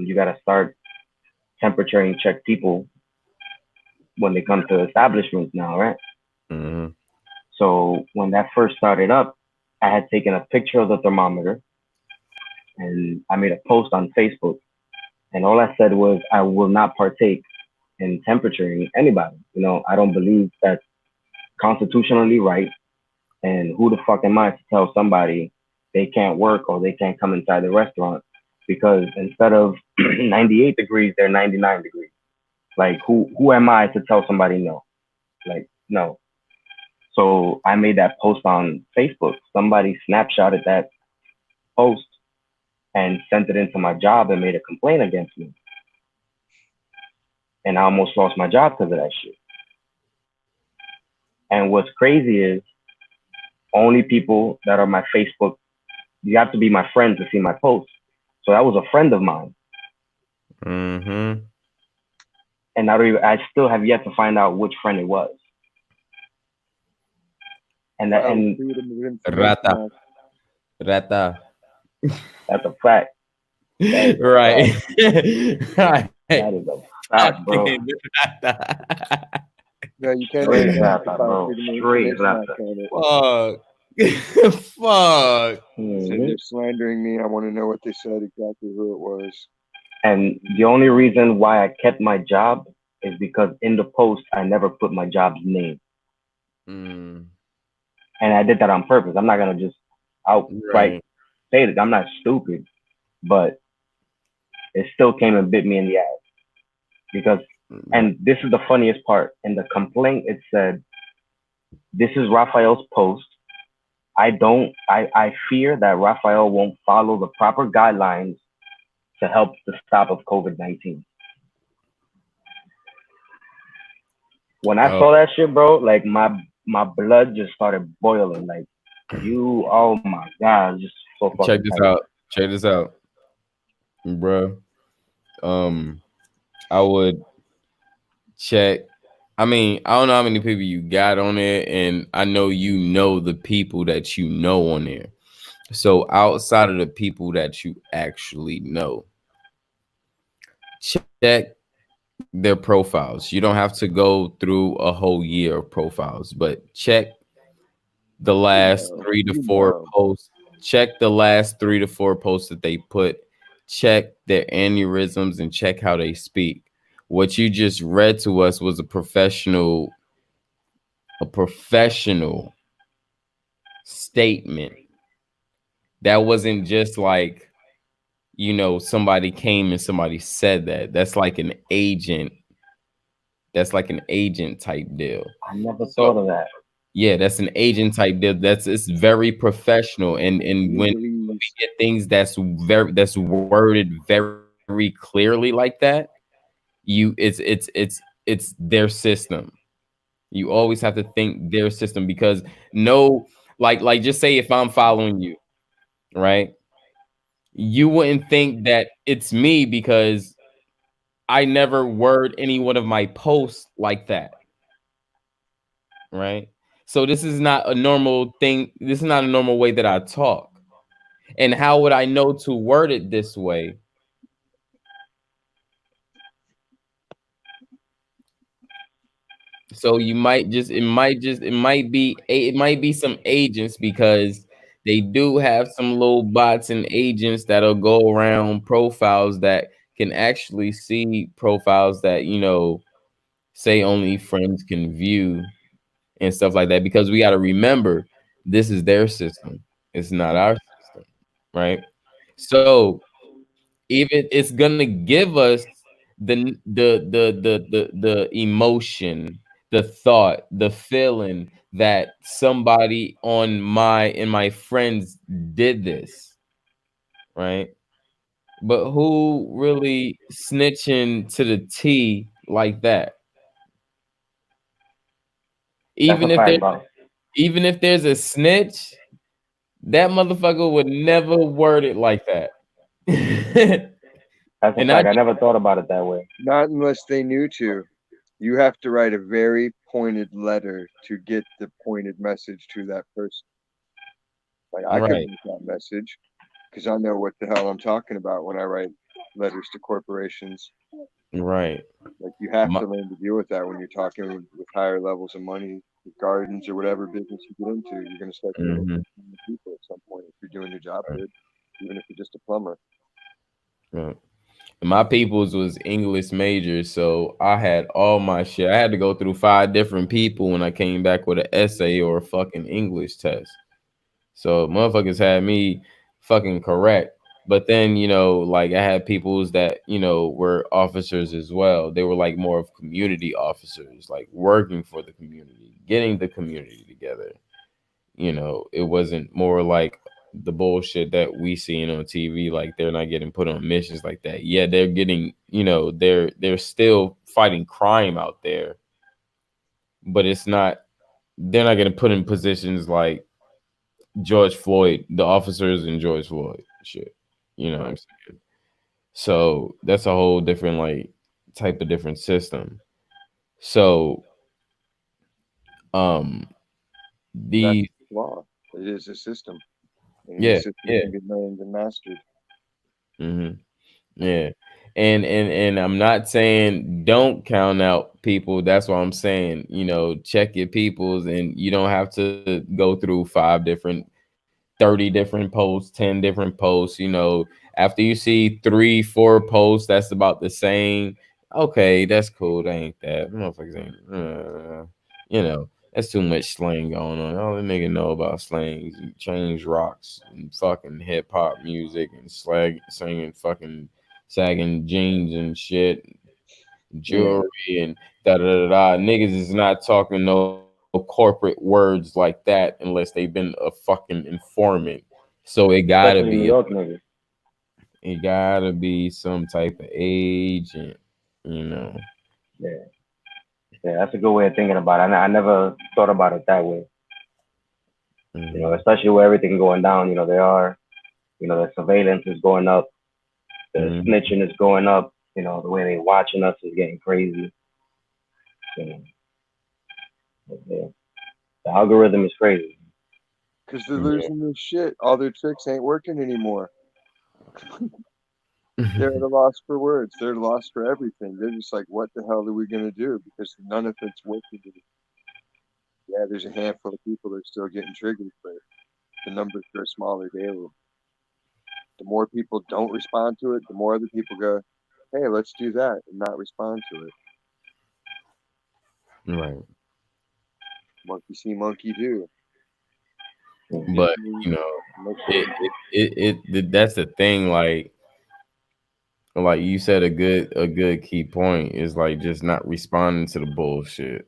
you gotta start temperaturing check people when they come to establishments now, right? Mhm, So when that first started up, I had taken a picture of the thermometer and I made a post on Facebook. And all I said was, I will not partake in temperaturing anybody. I don't believe that's constitutionally right. And who the fuck am I to tell somebody they can't work or they can't come inside the restaurant because instead of 98 degrees, they're 99 degrees. Like, who am I to tell somebody no? Like, no. So I made that post on Facebook. Somebody snapshotted that post and sent it into my job and made a complaint against me. And I almost lost my job because of that shit. And what's crazy is only people that are my Facebook, you have to be my friend to see my post. So that was a friend of mine, Mm-hmm. and I still have yet to find out which friend it was. And that, Well, and freedom of Rata. information. Rata. that's a fact. That is a Right. fact. Right. That is a fact, bro. Fucking Rata. No, you can't Straight rata, declassify bro. freedom of Straight information rata. act on it. Fuck. Fuck. Say Hmm. they're slandering me. I want to know what they said, exactly who it was. And the only reason why I kept my job is because in the post I never put my job's name, Mm, and I did that on purpose. I'm not gonna just outright right. say it. I'm not stupid, but it still came and bit me in the ass because. Right. And this is the funniest part. In the complaint, it said, "This is Raphael's post. I fear that Raphael won't follow the proper guidelines to help the stop of COVID-19." When I Oh, saw that shit, bro, like my blood just started boiling. Like oh my god, just so check fucking this tight. out. Check this out, bro. Um, I would check. I mean, I don't know how many people you got on there, and I know you know the people that you know on there. So outside of the people that you actually know, check their profiles. You don't have to go through a whole year of profiles, but check the You last know, 3 to 4 posts. Check the last 3 to 4 posts that they put. Check their aneurysms and check how they speak. What you just read to us was a professional statement. That wasn't just like, somebody came and somebody said that. That's like an agent. That's like an agent type deal. I never So thought of that. yeah, that's an agent type deal. It's very professional. And when we legalese. get things that's worded very clearly like that, it's their system. You always have to think their system because no, like just say if I'm following you, right? You wouldn't think that it's me because I never word any one of my posts like that, right? So this is not a normal thing. This is not a normal way that I talk. And how would I know to word it this way? So it might be some agents because they do have some little bots and agents that'll go around profiles that can actually see profiles that say only friends can view and stuff like that because we got to remember this is their system. It's not our system, right? So even it's gonna give us the emotion, the thought, the feeling that somebody on my and my friends did this, right? But who really snitching to the T like that? That's a Even if fact, there's bro. even if there's a snitch, that motherfucker would never word it like that. That's a And I fact. I never thought about it that way. Not unless they knew to. You have to write a very pointed letter to get the pointed message to that person. Like I could right, make that message because I know what the hell I'm talking about when I write letters to corporations. right. Like you have My, to learn to deal with that when you're talking with higher levels of money, with gardens or whatever business you get into. You're going to start dealing mhm, with people at some point if you're doing your job right, good, even if you're just a plumber. right. My people's was English major, so I had all my shit. I had to go through 5 different people when I came back with an essay or a fucking English test. So motherfuckers had me fucking correct. But then, like I had peoples that, were officers as well. They were like more of community officers, like working for the community, getting the community together. It wasn't more like the bullshit that we seen on TV, like they're not getting put on missions like that. Yeah, they're getting, they're still fighting crime out there, but they're not getting put in positions like George Floyd, the officers in George Floyd shit. You know what I'm Right. saying? So that's a whole different like type of different system. So um And that's the the flaw. It is a system, and the yeah, system yeah. can be learned and mastered. Hmm. Yeah. And I'm not saying don't count out people. That's what I'm saying. You know, check your peoples and you don't have to go through 30 different posts, 10 different posts. You know, after you see 3, 4 posts, that's about the same. Okay, that's cool. That ain't that. Motherfuckers ain't, you know, that's too much slang going on. All the nigga know about slangs and change rocks and fucking hip hop music and singing fucking sagging jeans and shit, Yeah. jewelry and da da da da. Niggas is not talking no corporate words like that unless they've been a fucking informant. So Especially New York niggas. it gotta be some type of agent, you know. Yeah, yeah, that's a good way of thinking about it. I never thought about it that way. You know, Hmm. especially with everything going down. You know, the surveillance is going up, the Hmm. snitching is going up. You know, the way they watching us is getting crazy. You know, yeah, the algorithm is crazy. Because they're losing their shit. All their tricks ain't working anymore. They're at a loss for words. They're lost for everything. They're just like, what the hell are we gonna do? Because none of it's working. Yeah, there's a handful of people that are still getting triggered, but the numbers are smaller daily. The more people don't respond to it, the more other people go, hey, let's do that and not respond to it. Right. Monkey see, monkey do. Mhm. But Disney, you know, make sure. that's the thing, like you said, a good key point is like just not responding to the bullshit.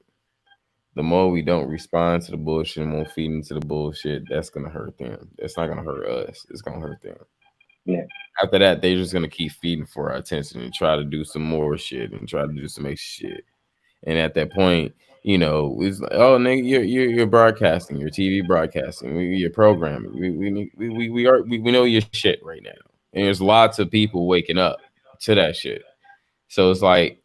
The more we don't respond to the bullshit and won't feed into the bullshit, that's gonna hurt them. That's not gonna hurt us. It's gonna hurt them. Yeah, After that, they're just gonna keep feeding for our attention and try to do some more shit and try to do some extra shit. And at that point, you know, it's like, oh, nigga, you're broadcasting, you're TV broadcasting, you're programming. We know your shit right now, and there's lots of people waking up to that shit. So it's like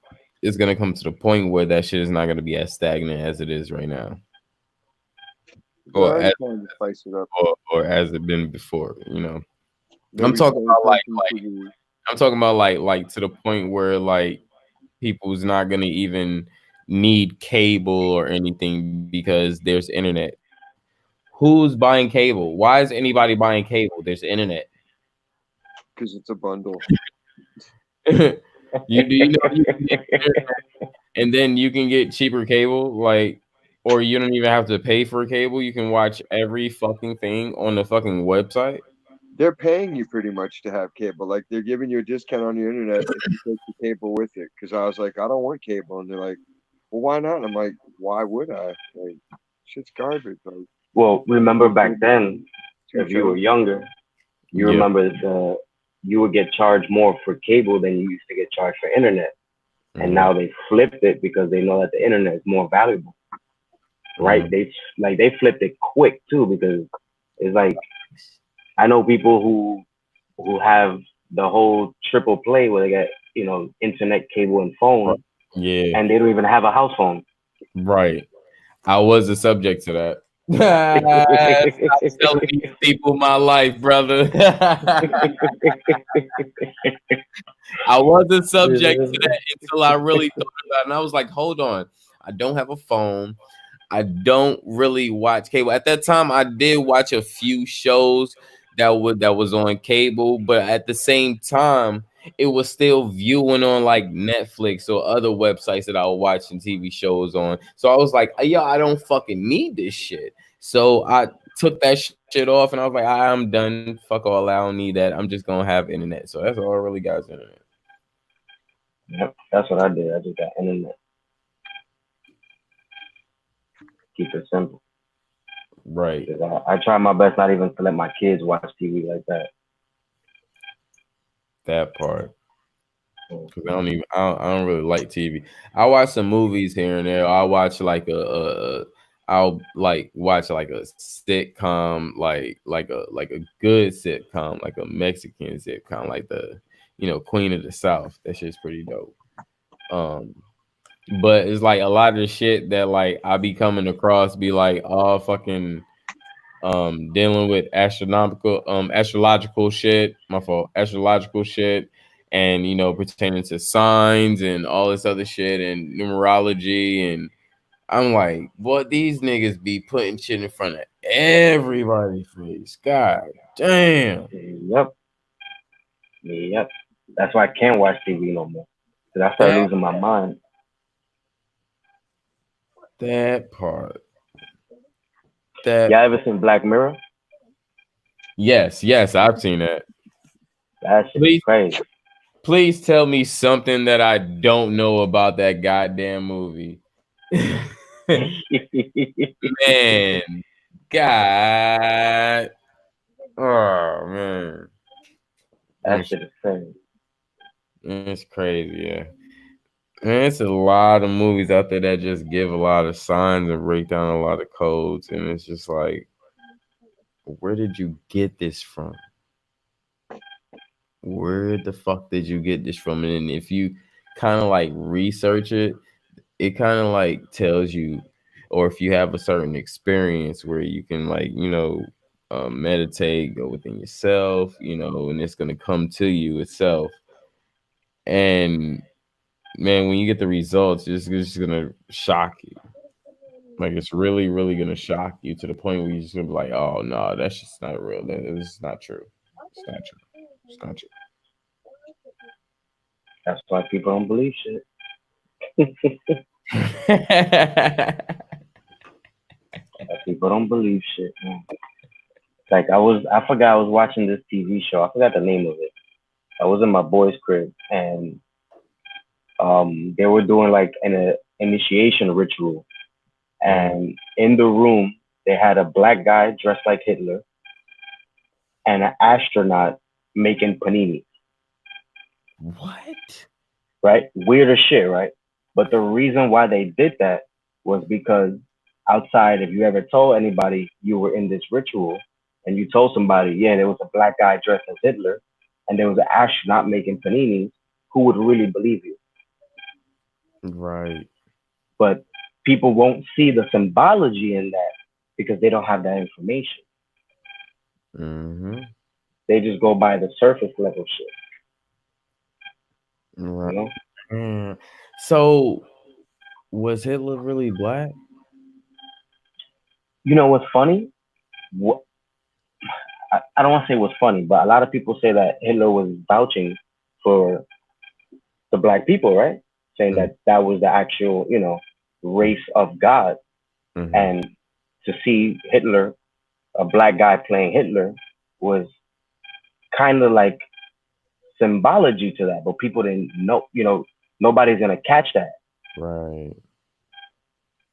it's gonna come to the point where that shit is not gonna be as stagnant as it is right now, They're or already as trying to spice it up. or as it been before. You know, I'm Nobody's talking paying about attention to the. I'm talking about like to the point where like people's not gonna even need cable or anything because there's internet. Who's buying cable? Why is anybody buying cable? There's internet. Because it's a bundle. You know you can get internet and then you can get cheaper cable, like, or you don't even have to pay for cable. You can watch every fucking thing on the fucking website. They're paying you pretty much to have cable. Like they're giving you a discount on your internet if you take the cable with it. Because I was like, I don't want cable, and they're like, well, why not? And I'm like, why would I? Like, shit's garbage. Like, well, I remember pay back cable for then, two if you were shows. younger, you Yeah. remember you would get charged more for cable than you used to get charged for internet. And Hmm. now they flipped it because they know that the internet is more valuable, right? Hmm. They flipped it quick too because it's like I know people who have the whole triple play where they get internet, cable, and Right. phone, Yeah. and they don't even have a house phone. Right. I was a subject to that. Stop telling these people my life, brother. I wasn't subject to that until I really thought about it. And I was like, hold on. I don't have a phone. I don't really watch cable. At that time, I did watch a few shows that was on cable, but at the same time, it was still viewing on like Netflix or other websites that I was watching TV shows on. So I was like, yo, I don't fucking need this shit. So I took that shit off and I was like, I'm done. Fuck all, I don't need that. I'm just gonna have internet. So that's all I really got is internet. Yep, that's what I did. I just got internet. Keep it simple. Right. 'Cause I try my best not even to let my kids watch TV like that. That part. So, Cause I don't really like TV. I watch some movies here and there. I watch like I'll like watch like a sitcom, like a good sitcom, like a Mexican sitcom, like the Queen of the South. That shit's pretty dope. Um, but it's like a lot of the shit that like I be coming across be like all fucking dealing with astrological shit, my fault, astrological shit, and pertaining to signs and all this other shit and numerology. And I'm like, what, these niggas be putting shit in front of everybody's face. God damn. Yep. Yep. That's why I can't watch TV no more. Because I start That losing my mind. that part. Y'all That ever seen Black Mirror? yes, I've seen that. That shit is Please crazy. please tell me something that I don't know about that goddamn movie. Man, God. Oh man. That It's, shit is crazy. it's crazy, yeah. Man, it's a lot of movies out there that just give a lot of signs and break down a lot of codes, and it's just like, where did you get this from? Where the fuck did you get this from? And if you kind of like research it, it kind of like tells you, or if you have a certain experience where you can like meditate, go within yourself, and it's gonna come to you itself. And man, when you get the results, it's just gonna shock you. Like it's really, really gonna shock you to the point where you're just gonna be like, "Oh no, that's just not real. This is not true. It's not true. It's not true." That's why people don't believe shit. Why people don't believe shit, man. Like I forgot I was watching this TV show. I forgot the name of it. I was in my boy's crib, and they were doing like an initiation ritual, and in the room they had a black guy dressed like Hitler and an astronaut making panini. What? Right? Weird as shit, right? But the reason why they did that was because outside, if you ever told anybody you were in this ritual and you told somebody, yeah, there was a black guy dressed as Hitler and there was an astronaut making paninis, who would really believe you? Right. But people won't see the symbology in that because they don't have that information. Mm-hmm. They just go by the surface level shit, Right. you know? So was Hitler really black? You know what's funny? What I don't want to say what's funny, but a lot of people say that Hitler was vouching for the black people, right? Saying that that was the actual, race of God. Mm-hmm. And to see Hitler, a black guy playing Hitler, was kind of like symbology to that, but people didn't know, nobody's gonna catch that. Right.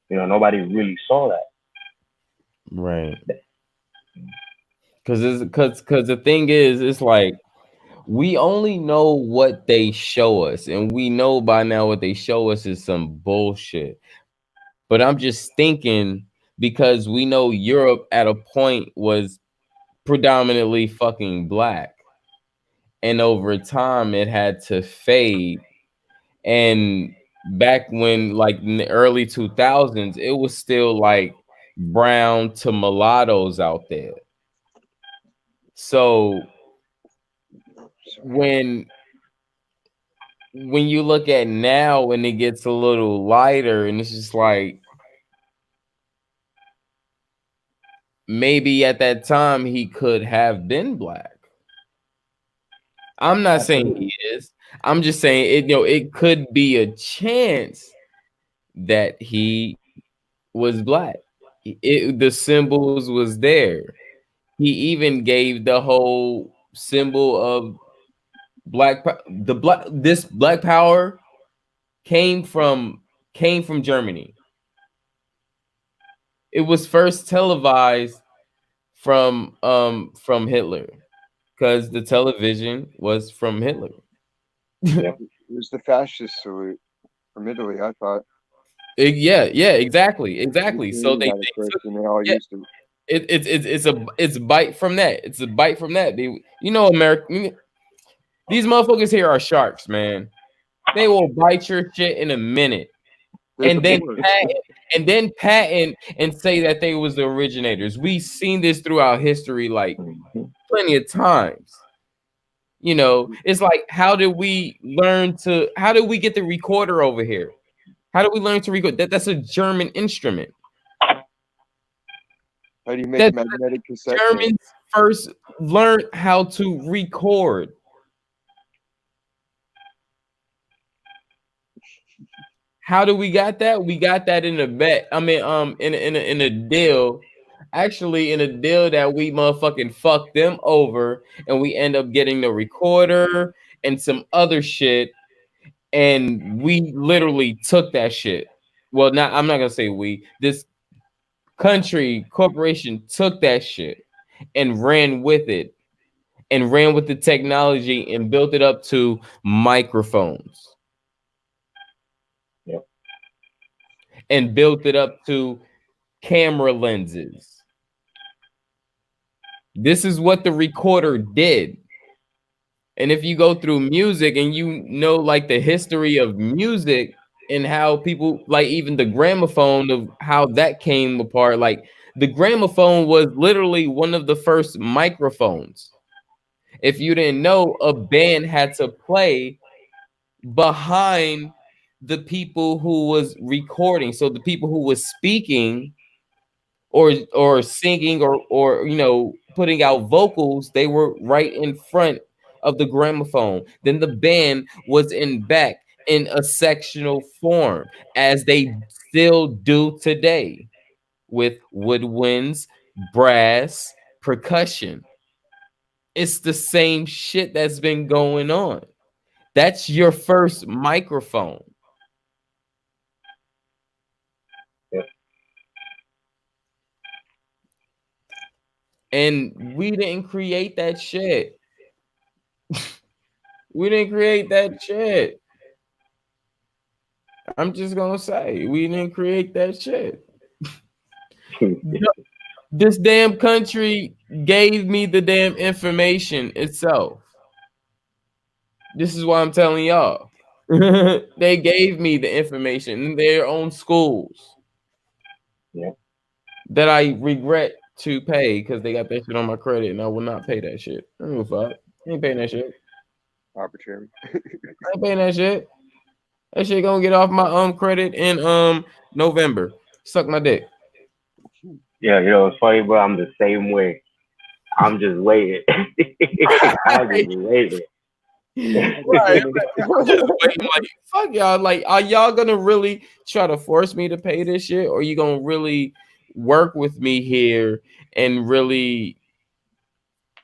Nobody really saw that. Right. Because the thing is, it's like we only know what they show us, and we know by now what they show us is some bullshit. But I'm just thinking, because we know Europe at a point was predominantly fucking black, and over time it had to fade. And back when, like in the early 2000s, it was still like brown to mulattoes out there. So when you look at now and it gets a little lighter, and it's just like, maybe at that time he could have been black. I'm not saying he Absolutely. is. I'm just saying it, it could be a chance that he was black. The symbols was there. He even gave the whole symbol of this black power came from Germany. It was first televised from Hitler, because the television was from Hitler. Yep. It was the fascist salute from Italy, I thought. Yeah, exactly. So Ukraine they had it first, took, and they all yeah, used to. it's a bite from that. It's a bite from that. America, these motherfuckers here are sharks, man. They will bite your shit in a minute. They're the And then worst. patent and say that they was the originators. We've seen this throughout history like Mhm. plenty of times. It's like how did we get the recorder over here? How did we learn to record? That's a German instrument. How do you make That magnetic cassette tape? Germans first learned how to record. How do we got that? We got that in a bet. I mean, in a deal. Actually, in a deal that we motherfucking fucked them over, and we end up getting the recorder and some other shit, and we literally took that shit. Well, I'm not gonna say we. This corporation took that shit and ran with it, and ran with the technology and built it up to microphones, Yep. and built it up to camera lenses. This is what the recorder did. And if you go through music and like the history of music and how people like even the gramophone of how that came apart, like the gramophone was literally one of the first microphones. If you didn't know, a band had to play behind the people who was recording. So the people who was speaking or singing or putting out vocals, they were right in front of the gramophone. Then the band was in back in a sectional form, as they still do today, with woodwinds, brass, percussion. It's the same shit that's been going on. That's your first microphone. Yep. And we didn't create that shit. We didn't create that shit. I'm just gonna say we didn't create that shit. This damn country gave me the damn information itself. This is why I'm telling y'all. They gave me the information in their own schools Yep. that I regret to pay because they got that shit on my credit, and I will not pay that shit. I don't give a fuck. I ain't paying that shit. Arbitrary. I ain't paying that shit. That shit gonna get off my credit in November. Suck my dick. Yeah, it's funny, bro. I'm the same way. I'm just waiting. I'm just waiting. Right. I'm just waiting, like, fuck y'all. Like, are y'all gonna really try to force me to pay this shit, or you gonna really work with me here and really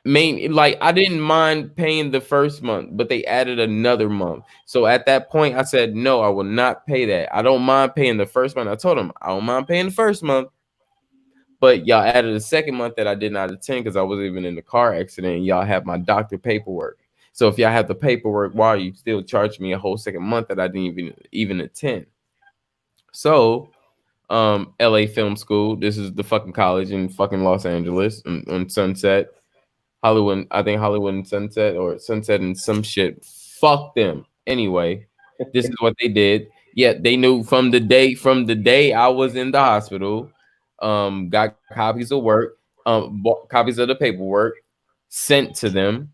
like I didn't mind paying the first month, but they added another month. So at that point, I said, no, I will not pay that. I don't mind paying the first month. I told them I don't mind paying the first month, but y'all added a second month that I did not attend because I wasn't even in the car accident. And y'all have my doctor paperwork. So if y'all have the paperwork, why you still charge me a whole second month that I didn't even attend? So LA Film School, this is the fucking college in fucking Los Angeles on Sunset. Hollywood, I think Hollywood and Sunset or Sunset and some shit. Fuck them. Anyway, this is what they did. Yeah, they knew from the day I was in the hospital. Got copies of work, copies of the paperwork sent to them.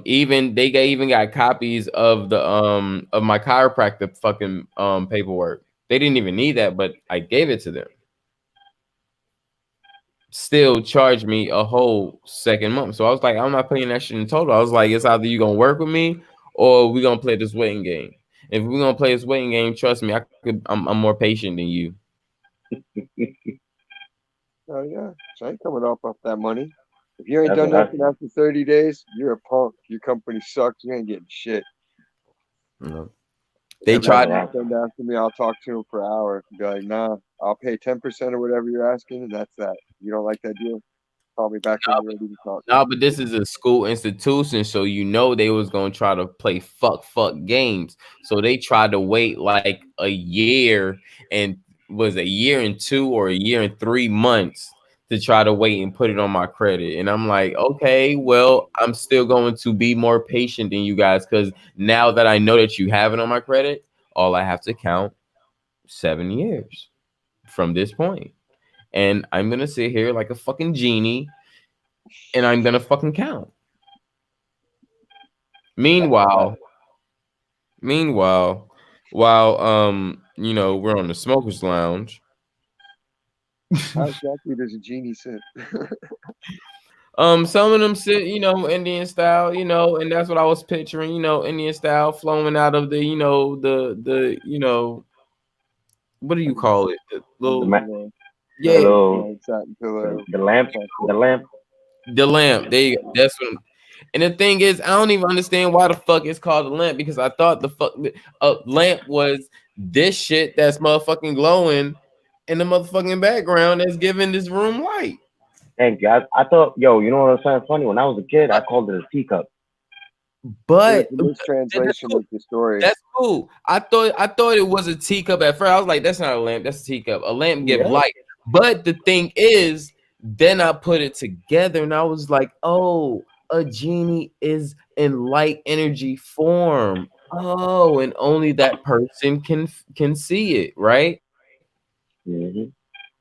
Even even got copies of the of my chiropractor fucking paperwork. They didn't even need that, but I gave it to them. Still charged me a whole second month. So I was like, I'm not paying that shit in total. I was like, it's either you gonna work with me or we gonna play this waiting game. If we're gonna play this waiting game, trust me, I'm more patient than you. Oh yeah, so I ain't coming off that money. If you ain't That's done what I nothing after 30 days, you're a punk. Your company sucks. You ain't getting shit. No. If They you that's tried. what I send after me, I'll talk to him for hours and be like, nah, I'll pay 10% or whatever you're asking, and that's that. You don't like that deal? Call me back when you're ready to talk. No, but this is a school institution, so you know they was gonna try to play fuck games. So they tried to wait like a year and was a year and 2 or a year and 3 months to try to wait and put it on my credit. And I'm like, okay, well, I'm still going to be more patient than you guys because now that I know that you have it on my credit, all I have to count 7 years from this point. And I'm gonna sit here like a fucking genie and I'm gonna fucking count. Meanwhile, while you know, we're on the smokers lounge. How exactly does a genie sit? Some of them sit, you know, Indian style, you know, and that's what I was picturing, you know, Indian style flowing out of the, you know, you know, what do you call it? The The little, ma- The yeah, little satin pillow. the lamp, the lamp. the lamp. There you go. That's what. And the thing is, I don't even understand why the fuck it's called a lamp because I thought the fuck a lamp was this shit that's motherfucking glowing in the motherfucking background that's giving this room light. Thank you. I thought, yo, you know what I'm saying? Funny. When I was a kid, I called it a teacup. It was But a mistranslation of the story. that's cool. I thought it was a teacup at first. I was like, that's not a lamp, that's a teacup. A lamp give Yeah. light. But the thing is, then I put it together and I was like, oh, a genie is in light energy form. Oh, and only that person can see it, right? Mm-hmm.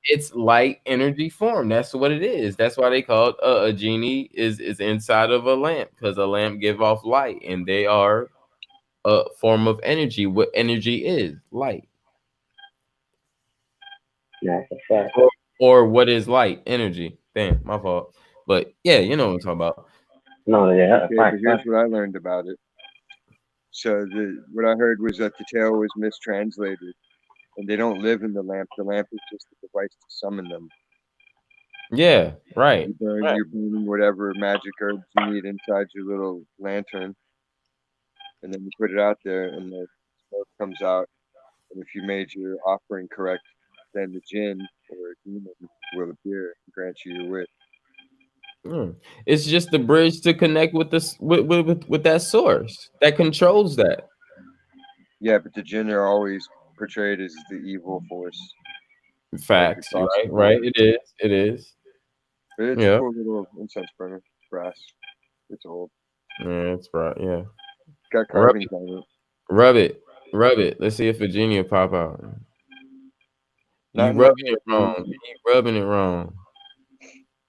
It's light energy form. That's what it is. That's why they call it a genie is inside of a lamp because a lamp give off light and they are a form of energy. What energy is light, Yeah, that's a fact. or what is light energy? Damn, my fault. But yeah, you know what I'm talking about. No, yeah, Okay, but fact, here's fact. what I learned about it. So what I heard was that the tale was mistranslated, and they don't live in the lamp. The lamp is just a device to summon them. Yeah, right. You're burning whatever magic herbs you need inside your little lantern, and then you put it out there, and the smoke comes out. And if you made your offering correct, then the jinn or a demon will appear and grant you your wish. Mm. It's just the bridge to connect with this with that source that controls that. Yeah, but the jinn are always portrayed as the evil force, like Facts. You're across the right. Right. board. It is. It is. But it's a Yeah. cool little incense burner, brass. It's old. Yeah. It's right. Yeah. Got Rub carvings it. on it. Rub it. Rub it. Let's see if a genie will pop out. Not You in my rubbing it head, wrong. dude. You rubbing it wrong.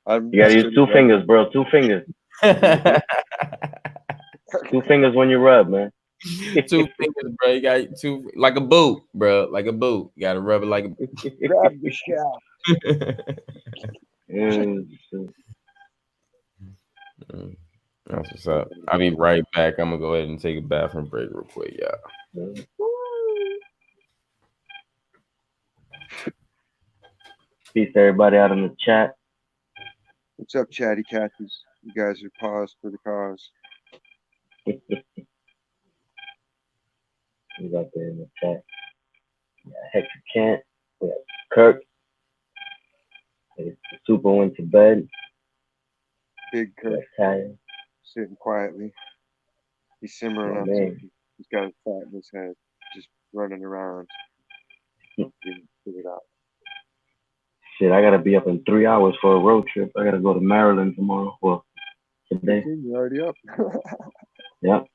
I'm You gotta just use good two at rubbing. fingers, bro. 2 fingers. 2 fingers when you rub, man. 2 fingers, bro. You got two like a boot, bro. Like a boot. You gotta rub it like Grab the shaft. Mm, Mm, that's what's up. I'll be right back. I'm gonna go ahead and take a bathroom break real quick, y'all. mm. Peace to everybody out in the chat. What's up, chatty catches? You guys are paused for the cause. He's out there in the chat. Yeah, Hector Kent. We got Kirk. Super went to bed. Big Got Kirk tired. sitting quietly. He's simmering Oh, on man. something. He's got a thought in his head, just running around. Didn't figure it out. Shit, I gotta be up in 3 hours for a road trip. I gotta go to Maryland tomorrow. Well, today. You're already up. Yep.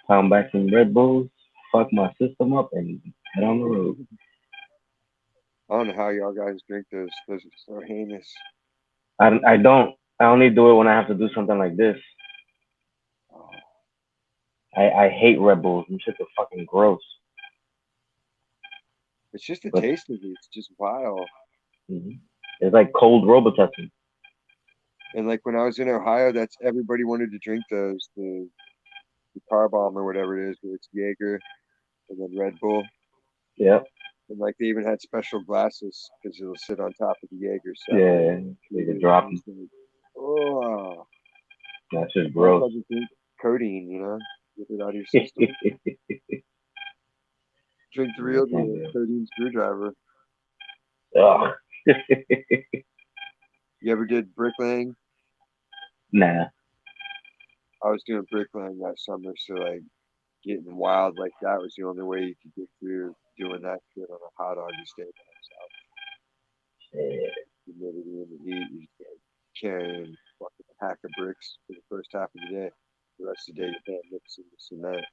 Pound back some Red Bulls, fuck my system up, and head on the road. I don't know how y'all guys drink those. Those are so heinous. I don't. I only do it when I have to do something like this. Oh, I hate Red Bulls. Them shits are fucking gross. it's just the But- taste of it. It's just vile. Mhm. It's like cold Robitussin. And like when I was in Ohio, that's everybody wanted to drink those. The car bomb or whatever it is, where it's Jaeger and then Red Bull. Yep. And like they even had special glasses because it'll sit on top of the Jaeger. So Yeah. You can drop them. Oh, That's just might as gross. well just drink codeine, you know, get it out of your system. Drink the real deal, codeine screwdriver. Ugh. You ever did bricklaying? Nah. I was doing bricklaying that summer, so like getting wild like that was the only way you could get through doing that shit on a hot August day by itself. Yeah. Humidity and the heat, you just can't carrying fucking a hack of bricks for the first half of the day. The rest of the day you can't mix in the cement.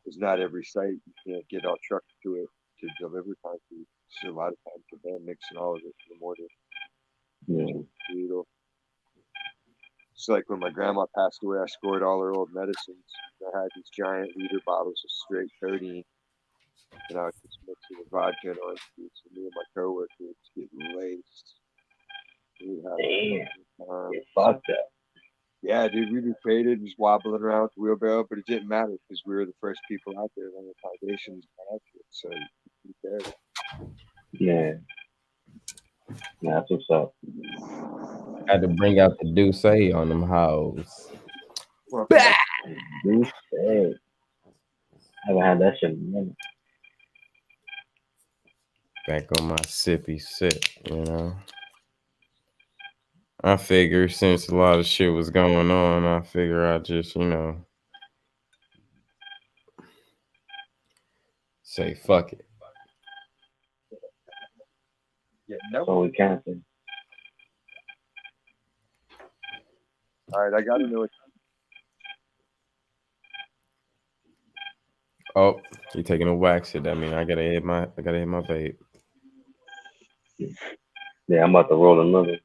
Because not every site you can't get all trucked to it to deliver concrete. So a lot of times you're hand mixing all of it in the mortar. Yeah. Brutal. It's like when my grandma passed away, I scored all her old medicines. I had these giant liter bottles of straight codeine, and I would just mix it with vodka and orange juice, and me and my coworker would just get laced. We'd have Damn. um, Yeah, fuck that. yeah, dude, we'd be faded, just wobbling around with the wheelbarrow, but it didn't matter because we were the first people out there on the foundations and that shit, so who cared? Yeah. Nah, that's what's up. Had to bring out the Douce on them hoes. Well, Bah! Dude, hey, haven't had that shit in a minute. Back on my sippy sip, you know. I figure since a lot of shit was going on, I figure I just, say fuck it. yeah, no. So we canceled. All right, I got to know. Oh, you taking a wax hit? I mean, I gotta hit my vape. Yeah, I'm about to roll another.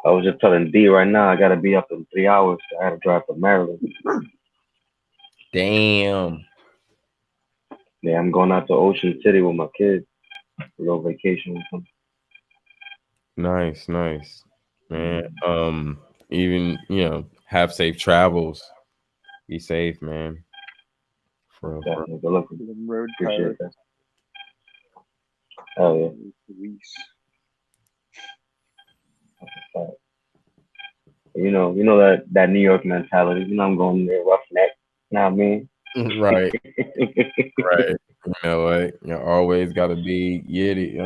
I was just telling D right now, I gotta be up in 3 hours. So I gotta drive to Maryland. Damn. Yeah, I'm going out to Ocean City with my kids. A little vacation with them. Nice, nice, man. Even have safe travels. Be safe, man. For real, for real. Definitely. Good looking. Them road Appreciate pilots. that. Hell yeah. Police. You know that New York mentality. I'm going there roughneck. You know what I mean? Right, right. You know what? You always gotta be yitty.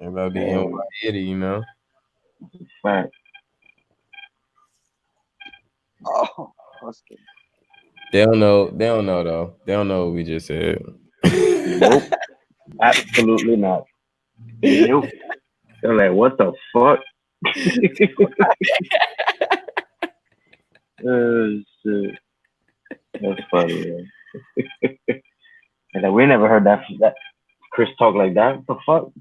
About the NY And yitty. fact. Oh, Austin. They don't know. They don't know though. They don't know what we just said. Nope. Absolutely not. Nope. They're like, what the fuck? Shit. That's funny, man. And like, we never heard that Chris talk like that. What the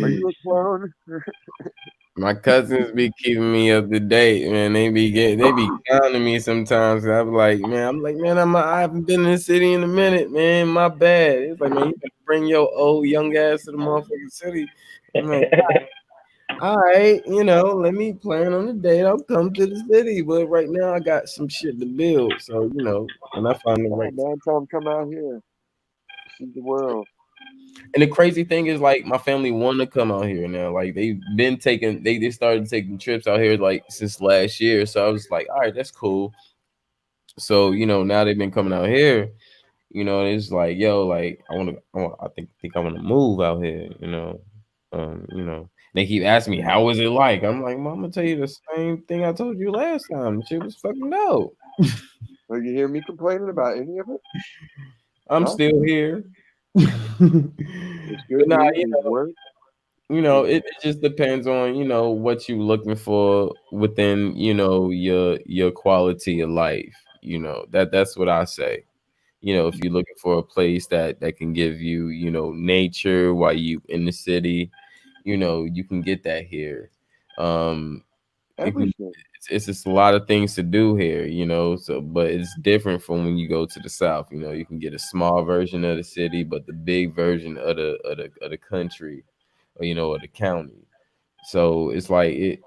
Are you a clone? My cousins be keeping me up to date, man. They be counting me sometimes. I'm like, man, I haven't been in the city in a minute, man. My bad. It's like, man, you gotta bring your old young ass to the motherfucking city. I'm like, fuck? all right, let me plan on the date. I'll come to the city, but right now I got some shit to build. So, when I find the Oh right. man, tell him come out here, see the world. And the crazy thing is, like, my family want to come out here now. Like, they started taking trips out here like since last year. So I was like, all right, that's cool. So now they've been coming out here. It's like, yo, like I think I want to move out here. They keep asking me how was it like. I'm like, Mom, I'm gonna tell you the same thing I told you last time. The shit was fucking dope. Will you hear me complaining about any of it? I'm No? still here. It's But good nah, news. It's work. it just depends on what you looking for within your quality of life. That's what I say. If you're looking for a place that can give you nature while you in the city, you can get that here. You can Everything. it's just a lot of things to do here, so but it's different from when you go to the south. You can get a small version of the city, but the big version of the country, or the county. So it's like it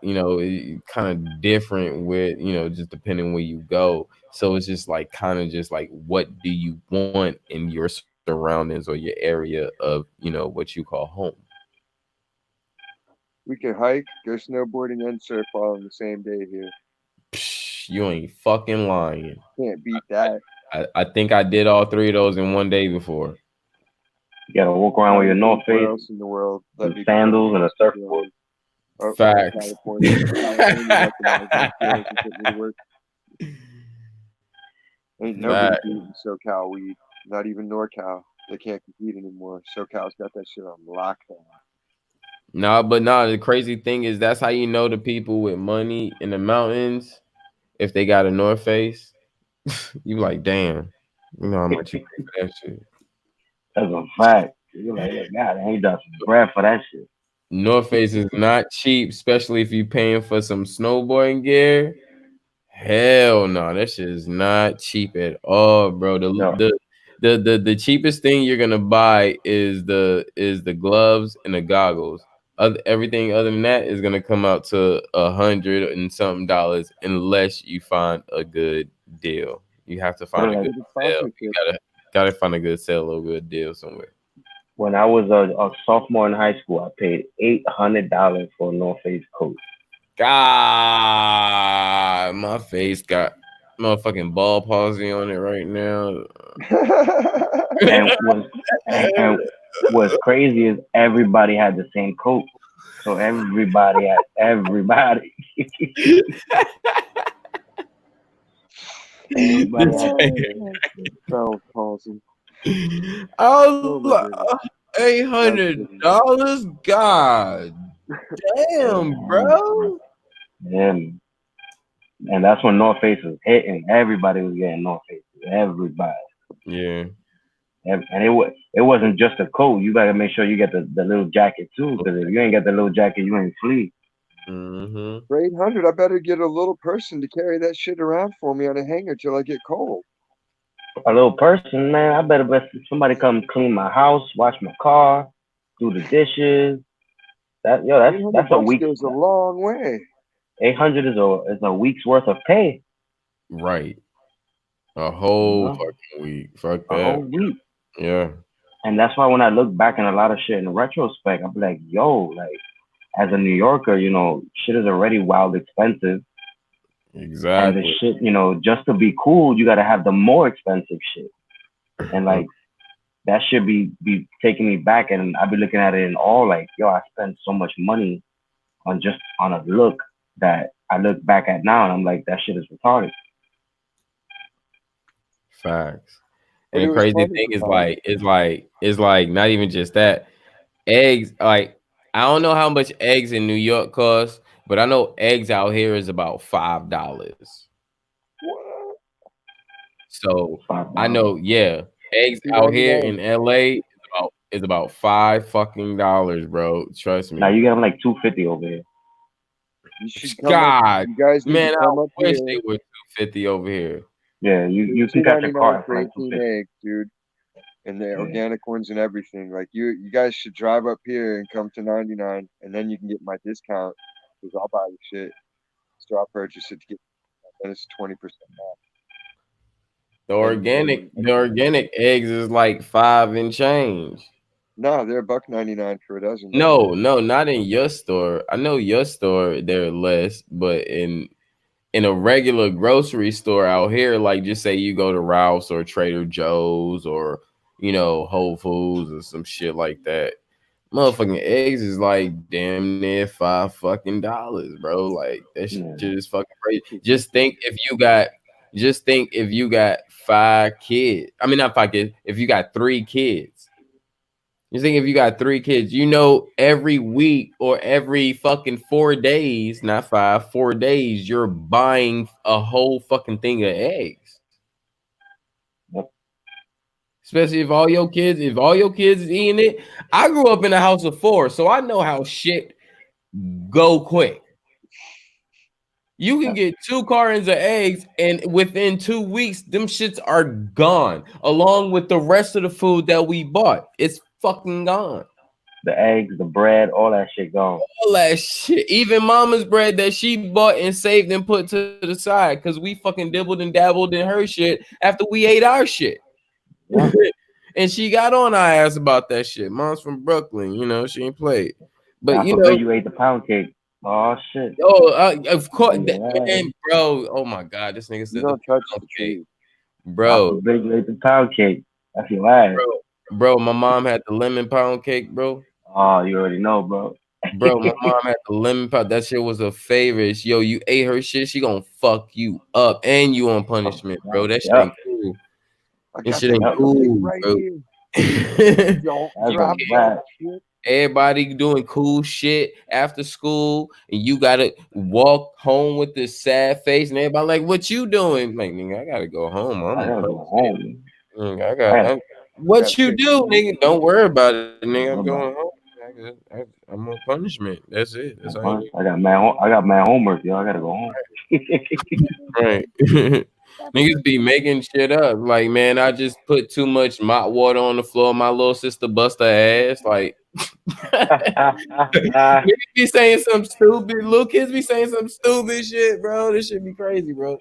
kind of different with just depending where you go. So it's just like kind of just like what do you want in your surroundings or your area of what you call home. We could hike, go snowboarding, and surf all on the same day here. Psh, you ain't fucking lying. Can't beat that. I think I did all three of those in one day before. You gotta walk around with your North Where Face, else in the world? some sandals, and a surfboard. Facts. California. California recognized that stores and put me to work. Ain't nobody Facts. beating SoCal weed. Not even NorCal. They can't compete anymore. SoCal's got that shit on lockdown. No, the crazy thing is that's how you know the people with money in the mountains, if they got a North Face, you like, damn, you know how much you pay for that shit. That's a fact. You're like, look, God, I ain't done some bread for that shit. North Face is not cheap, especially if you paying for some snowboarding gear. Hell no, that shit is not cheap at all, bro. No. The cheapest thing you're gonna buy is the gloves and the goggles. Everything other than that is gonna come out to $100 and something dollars unless you find a good deal. You have to find a Like, good sale. You gotta find a good sale or a good deal somewhere. when I was a sophomore in high school, I paid $800 for a North Face coat. God, my face got motherfucking ball palsy on it right now. And what's crazy is everybody had the same coat. So everybody had everybody. Everybody had Bell palsy. I was like, $800. God damn, bro. Yeah. And that's when North Face was hitting. Everybody was getting North Face. Everybody. Yeah. And it wasn't just a coat. You gotta make sure you get the little jacket too. Because if you ain't got the little jacket, you ain't flee. Mm-hmm. For 800, I better get a little person to carry that shit around for me on a hanger till I get cold. A little person, man. I better let somebody come clean my house, wash my car, do the dishes. That's a week. Goes a long way. 800 is a week's worth of pay. Right. A whole fucking week. Fuck that. A whole week. Yeah. And that's why when I look back in a lot of shit in retrospect, I'm like, yo, like as a New Yorker, you know, shit is already wild expensive. Exactly. And the shit, you know, just to be cool, you gotta have the more expensive shit. And like that should be taking me back, and I'd be looking at it in all like, yo, I spent so much money on a look that I look back at now and I'm like, that shit is retarded. Facts. And the crazy thing is like not even just that. Eggs, like I don't know how much eggs in New York cost, but I know eggs out here is about $5. So I know, yeah, eggs out here in LA is about $5 fucking dollars, bro. Trust me. Now you get them like $2.50 over here. You should God, you guys need man, to I come up wish here. they were $2.50 over here. Yeah, you can catch a car for like $2.50. Eggs, dude. And the organic ones and everything. Like you guys should drive up here and come to 99, and then you can get my discount because I'll buy the shit. So I'll purchase it to get, and it's 20% off. The organic eggs is like $5 and change. No, they're $1.99 for a dozen. No, not in your store. I know your store they're less, but in a regular grocery store out here, like just say you go to Ralph's or Trader Joe's or Whole Foods or some shit like that, motherfucking eggs is like damn near $5 fucking dollars, bro. Like that shit is fucking crazy. Just think if you got 5 kids. I mean not 5 kids. If you got 3 kids. You think if you got 3 kids, every week or every fucking 4 days, not 5, 4 days, you're buying a whole fucking thing of eggs. Especially if all your kids is eating it. I grew up in a house of 4, so I know how shit go quick. You can get 2 cartons of eggs, and within 2 weeks, them shits are gone, along with the rest of the food that we bought. It's fucking gone. The eggs, the bread, all that shit gone. All that shit. Even mama's bread that she bought and saved and put to the side because we fucking dibbled and dabbled in her shit after we ate our shit. Yeah. And she got on our ass about that shit. Mom's from Brooklyn, she ain't played. But you ate the pound cake. Oh shit. Oh, of course. And bro, oh my god, this nigga said you don't touch the cake. Bro. You ate the pound cake. That's your ass. bro, my mom had the lemon pound cake, bro. Oh, you already know, bro. Bro, my mom had the lemon pound. That shit was a favorite. Yo, you ate her shit, she gonna fuck you up, and you on punishment, bro. That shit Yep, ain't cool. I That got shit the ain't yep. cupcake cool, right bro. here. Don't That's a drop that fact. shit. Everybody doing cool shit after school, and you gotta walk home with this sad face, and everybody like, "What you doing?" Like, nigga, I gotta go home. I'm I on gotta go punishment. home. I I got. gotta, Gotta What you take a do, nap. nigga? Don't worry about it, nigga. I'm what going about? home. I'm on punishment. That's it. That's all you need. I got my homework, yo. I gotta go home. Right. Niggas be making shit up. Like, man, I just put too much mop water on the floor. My little sister bust her ass. Like, niggas be saying some stupid. Little kids be saying some stupid shit, bro. This shit be crazy, bro.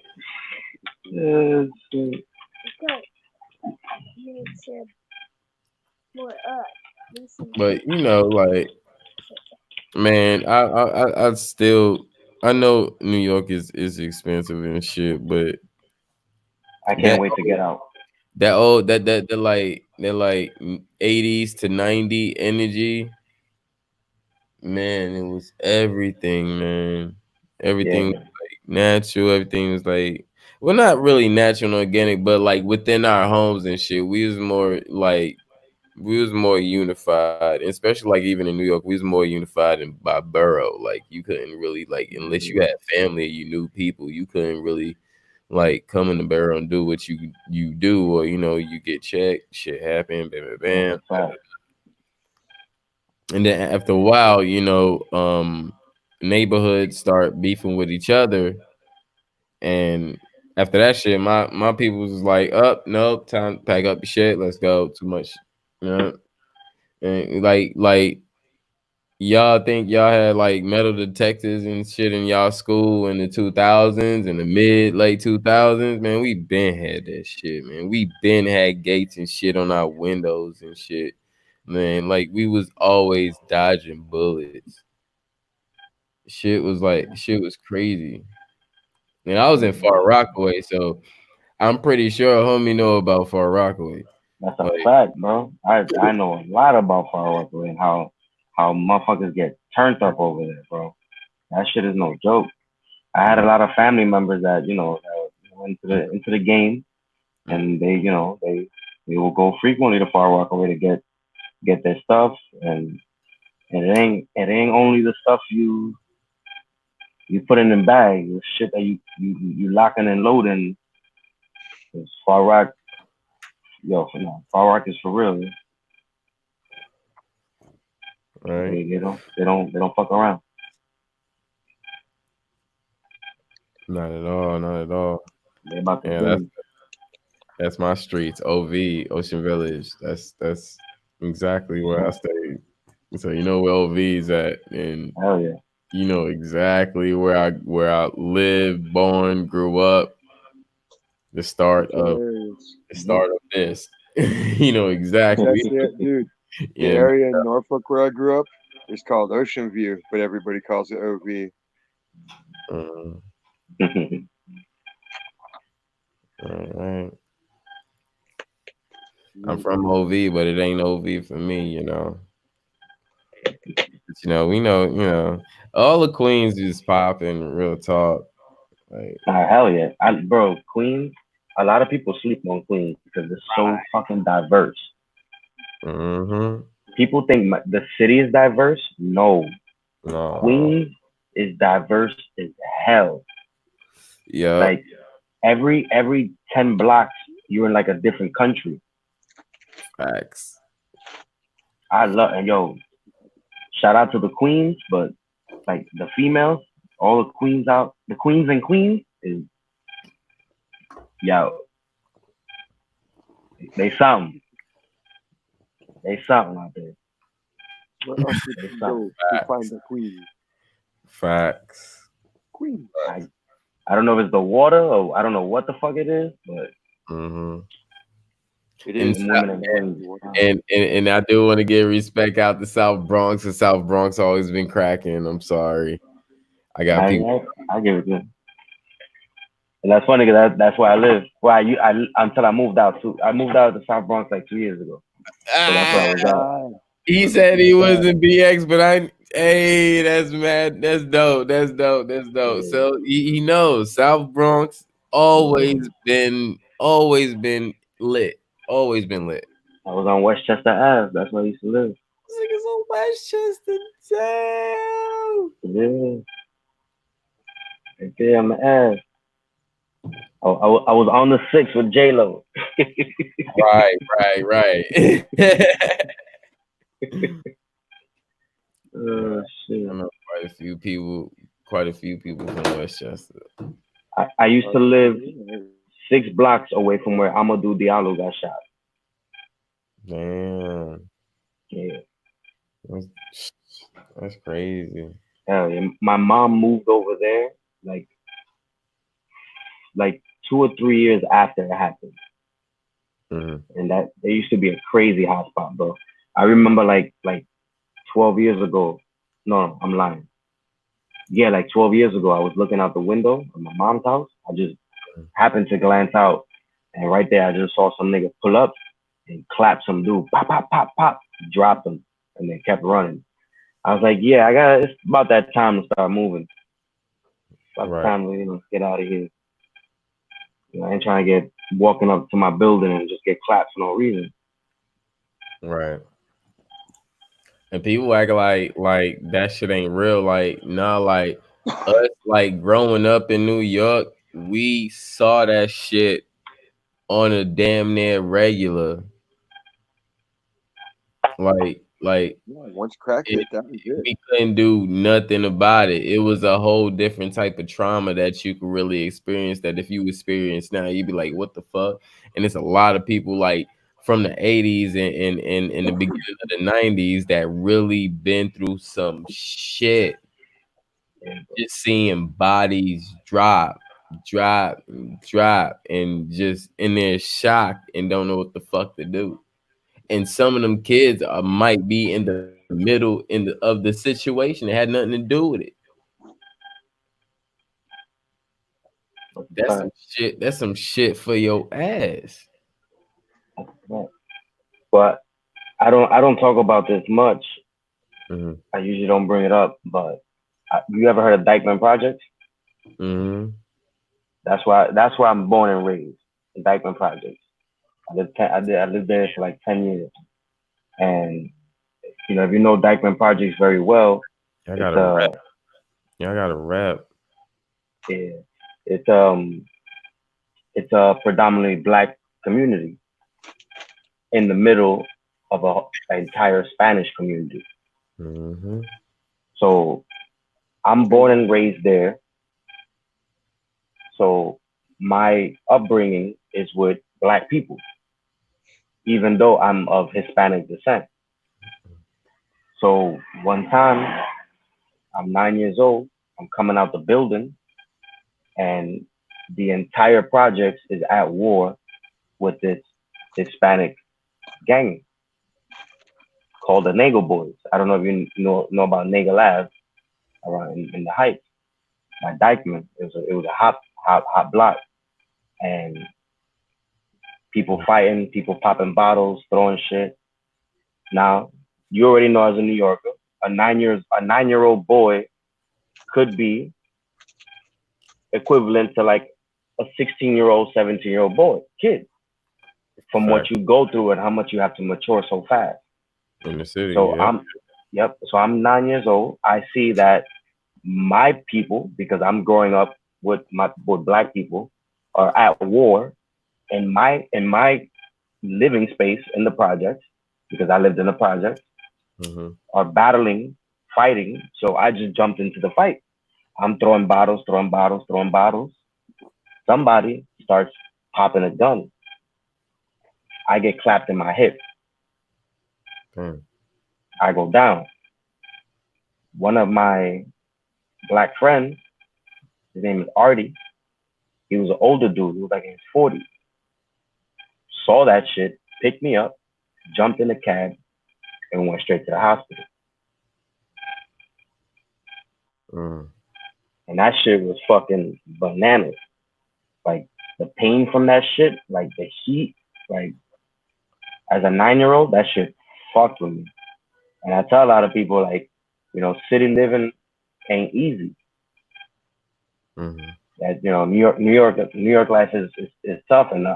Yes, But you know, like, man, I still, I know New York is expensive and shit, but I can't that wait to get out. that old that the like 80s to 90 energy. Man, it was everything, man. Everything was Yeah, like natural. Everything was like, well, not really natural and organic, but like within our homes and shit. We was more unified, especially like even in New York. We was more unified in by borough. Like you couldn't really like unless you had family, you knew people. You couldn't really like come in the borough and do what you do, or you get checked. Shit happen, bam, bam, that's bam. a fact. And then after a while, neighborhoods start beefing with each other. And after that shit, my people was like, up, nope, time to pack up your shit, let's go. Too much, you know. And like y'all think y'all had like metal detectors and shit in y'all school in the 2000s and the mid late 2000s, man. We been had that shit, man. We been had gates and shit on our windows and shit, man. Like we was always dodging bullets. Shit was crazy. And I was in Far Rockaway, so I'm pretty sure homie know about Far Rockaway. That's a Like, fact, bro. I know a lot about Far Rockaway and how motherfuckers get turned up over there, bro. That shit is no joke. I had a lot of family members that that went into the game, and they will go frequently to Far Rockaway to get their stuff, and it ain't only the stuff you put in the bag, the shit that you locking and loading. It's Far Rock, yo, Far Rock is for real. right? They don't fuck around. Not at all, not at all. They about the Yeah, game. that's my streets, OV, Ocean Village. That's exactly where I stayed. So you know where OV is at, and Hell yeah. you know exactly where I lived, born, grew up. The start It's of hilarious. the start of this. You know exactly. That's it, dude. The Yeah, area in Norfolk where I grew up is called Ocean View, but everybody calls it OV. man. Right. I'm from OV, but it ain't OV for me, you know. But, we know, all the queens is popping, real talk. Like, Hell yeah. Bro, Queens, a lot of people sleep on Queens because it's so fucking diverse. mm-hmm. People think the city is diverse. No. No. Queens is diverse as hell. Yep. Like every 10 blocks, you're in like a different country. Facts. I love, and yo, shout out to the queens, but like the females, all the queens out, the queens and queens is, yo, they something. They something out there. Where else would They you something. go to find a queen? Facts. Queen. I don't know if it's the water or I don't know what the fuck it is, but Mm-hmm. It And, is. them women and Water, queens. water. and I do want to give respect out to South Bronx. The South Bronx always been cracking. I'm sorry. I got people. I give it to them. And that's funny because that's where I live. Until I moved out to South Bronx like 2 years ago. So that's where I was at. He said he was in BX, but hey, that's mad. That's dope. That's dope. That's dope. Yeah. So he knows South Bronx always been lit. Always been lit. I was on Westchester Ave. That's where I used to live. Niggas on Westchester. Damn. Yeah. Right there on the Ave. I was on the 6 with J-Lo. Right. Shit. I know quite a few people from Westchester. I used to live 6 blocks away from where Amadou Diallo got shot. Damn. Yeah. That's crazy. Hell yeah. My mom moved over there like 2 or 3 years after it happened. And that there used to be a crazy hotspot, bro. I remember like 12 years ago. No, I'm lying. Yeah, like 12 years ago, I was looking out the window of my mom's house. I just happened to glance out, and right there, I just saw some nigga pull up and clap some dude, pop, pop, pop, pop, dropped him, and then kept running. I was like, yeah, it's about that time to start moving. About time to get out of here. I ain't trying to get walking up to my building and just get clapped for no reason. Right. And people act like that shit ain't real. Like, nah, like us like growing up in New York, we saw that shit on a damn near regular. Like once crack hit, that was it. we couldn't do nothing about it. It was a whole different type of trauma that you could really experience. That if you experience now, you'd be like, "What the fuck?" And it's a lot of people like from the 80s and the beginning of the 90s that really been through some shit. Just seeing bodies drop, and just in there shocked and don't know what the fuck to do. And some of them kids might be in the middle of the situation. It had nothing to do with it. That's some shit. That's some shit for your ass. But I don't talk about this much. I usually don't bring it up. But you ever heard of Dykeman Projects? That's where I'm born and raised. The Dykeman Projects. I lived there for like 10 years. And if you know Dykeman Projects very well, I got a rap. Yeah, I got a rap. Yeah, it's a predominantly black community in the middle of an entire Spanish community. So I'm born and raised there. So my upbringing is with black people, even though I'm of Hispanic descent. So one time, I'm 9 years old, I'm coming out the building, and the entire project is at war with this Hispanic gang called the Nagle Boys. I don't know if you know about Nagle Ave around in the Heights by Dykeman. It was a hot block, and people fighting, people popping bottles, throwing shit. Now you already know, as a New Yorker, a 9-year-old boy could be equivalent to like a 16-year-old, 17-year-old kid, from what you go through and how much you have to mature so fast. In the city. So I'm 9 years old. I see that my people, because I'm growing up with black people, are at war in my living space in the projects, because I lived in the projects, are battling, fighting. So I just jumped into the fight. I'm throwing bottles. Somebody starts popping a gun. I get clapped in my hip. I go down. One of my black friends, his name is Artie. He was an older dude. He was like in his 40s. Saw that shit, picked me up, jumped in the cab, and went straight to the hospital. And that shit was fucking bananas. Like the pain from that shit, like the heat, like As a 9-year-old, that shit fucked with me. And I tell a lot of people, like, city living ain't easy. Mm-hmm. That New York life is tough, and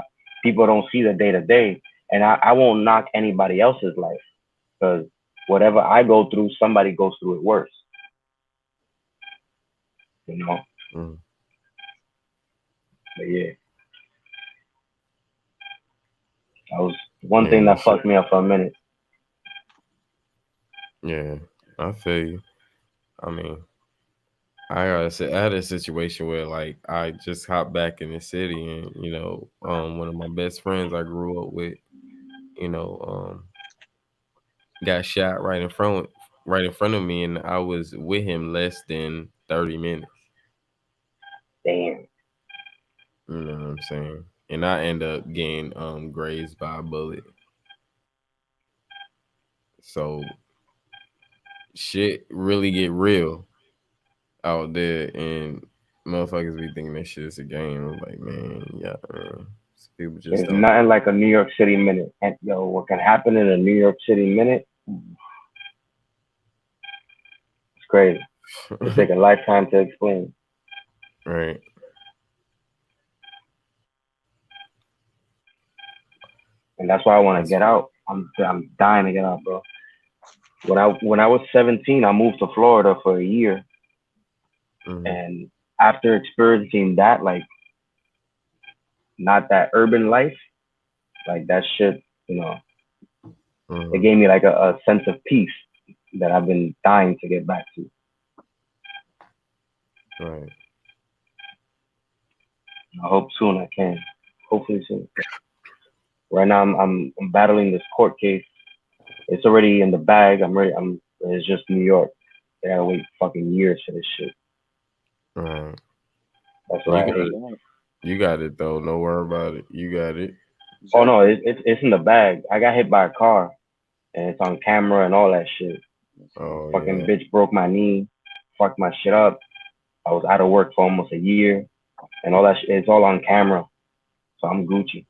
people don't see the day to day. And I won't knock anybody else's life, because whatever I go through, somebody goes through it worse. You know. Mm-hmm. But yeah, that was one thing Yeah, that fucked me up for a minute. yeah, I feel you. I mean, I gotta say, I had a situation where like I just hopped back in the city, and one of my best friends I grew up with, you know, got shot right in front of me, and I was with him less than 30 minutes. Damn. You know what I'm saying? And I end up getting grazed by a bullet. So shit really get real out there, and motherfuckers be thinking that shit is a game. I'm like, man, yeah, people just There's don't. nothing like a New York City minute. And what can happen in a New York City minute? It's crazy. It take a lifetime to explain. Right. And that's why I want to That's get out. I'm dying to get out, bro. When I was 17, I moved to Florida for a year, mhm. and after experiencing that, like, not that urban life, like that shit, it Mhm. gave me like a sense of peace that I've been dying to get back to. Right. I hope soon I can. Hopefully soon. Right now, I'm battling this court case. It's already in the bag. I'm ready. It's just New York. They gotta wait fucking years for this shit. Right. That's what You I got hate. it. You got it though. No worry about it. You got it. Oh no, it's in the bag. I got hit by a car, and it's on camera and all that shit. Oh Fucking yeah. bitch broke my knee, fucked my shit up. I was out of work for almost a year, and all that shit. It's all on camera, so I'm Gucci.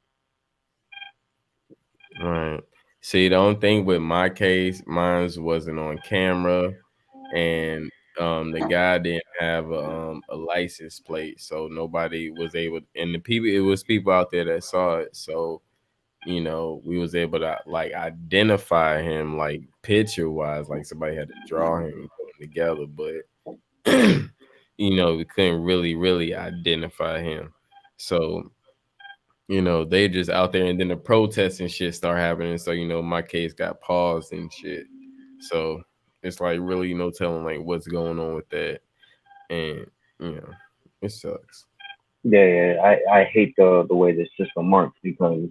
Right. See, the only thing with my case, mine's wasn't on camera, and the guy didn't have a license plate, so nobody was able. And the people, it was people out there that saw it, so we was able to like identify him like picture wise, like somebody had to draw him and put him together, but we couldn't really identify him. So they just out there, and then the protests and shit start happening. So my case got paused and shit. So it's like really no telling like what's going on with that, and you know it sucks. Yeah. I hate the way this system works, because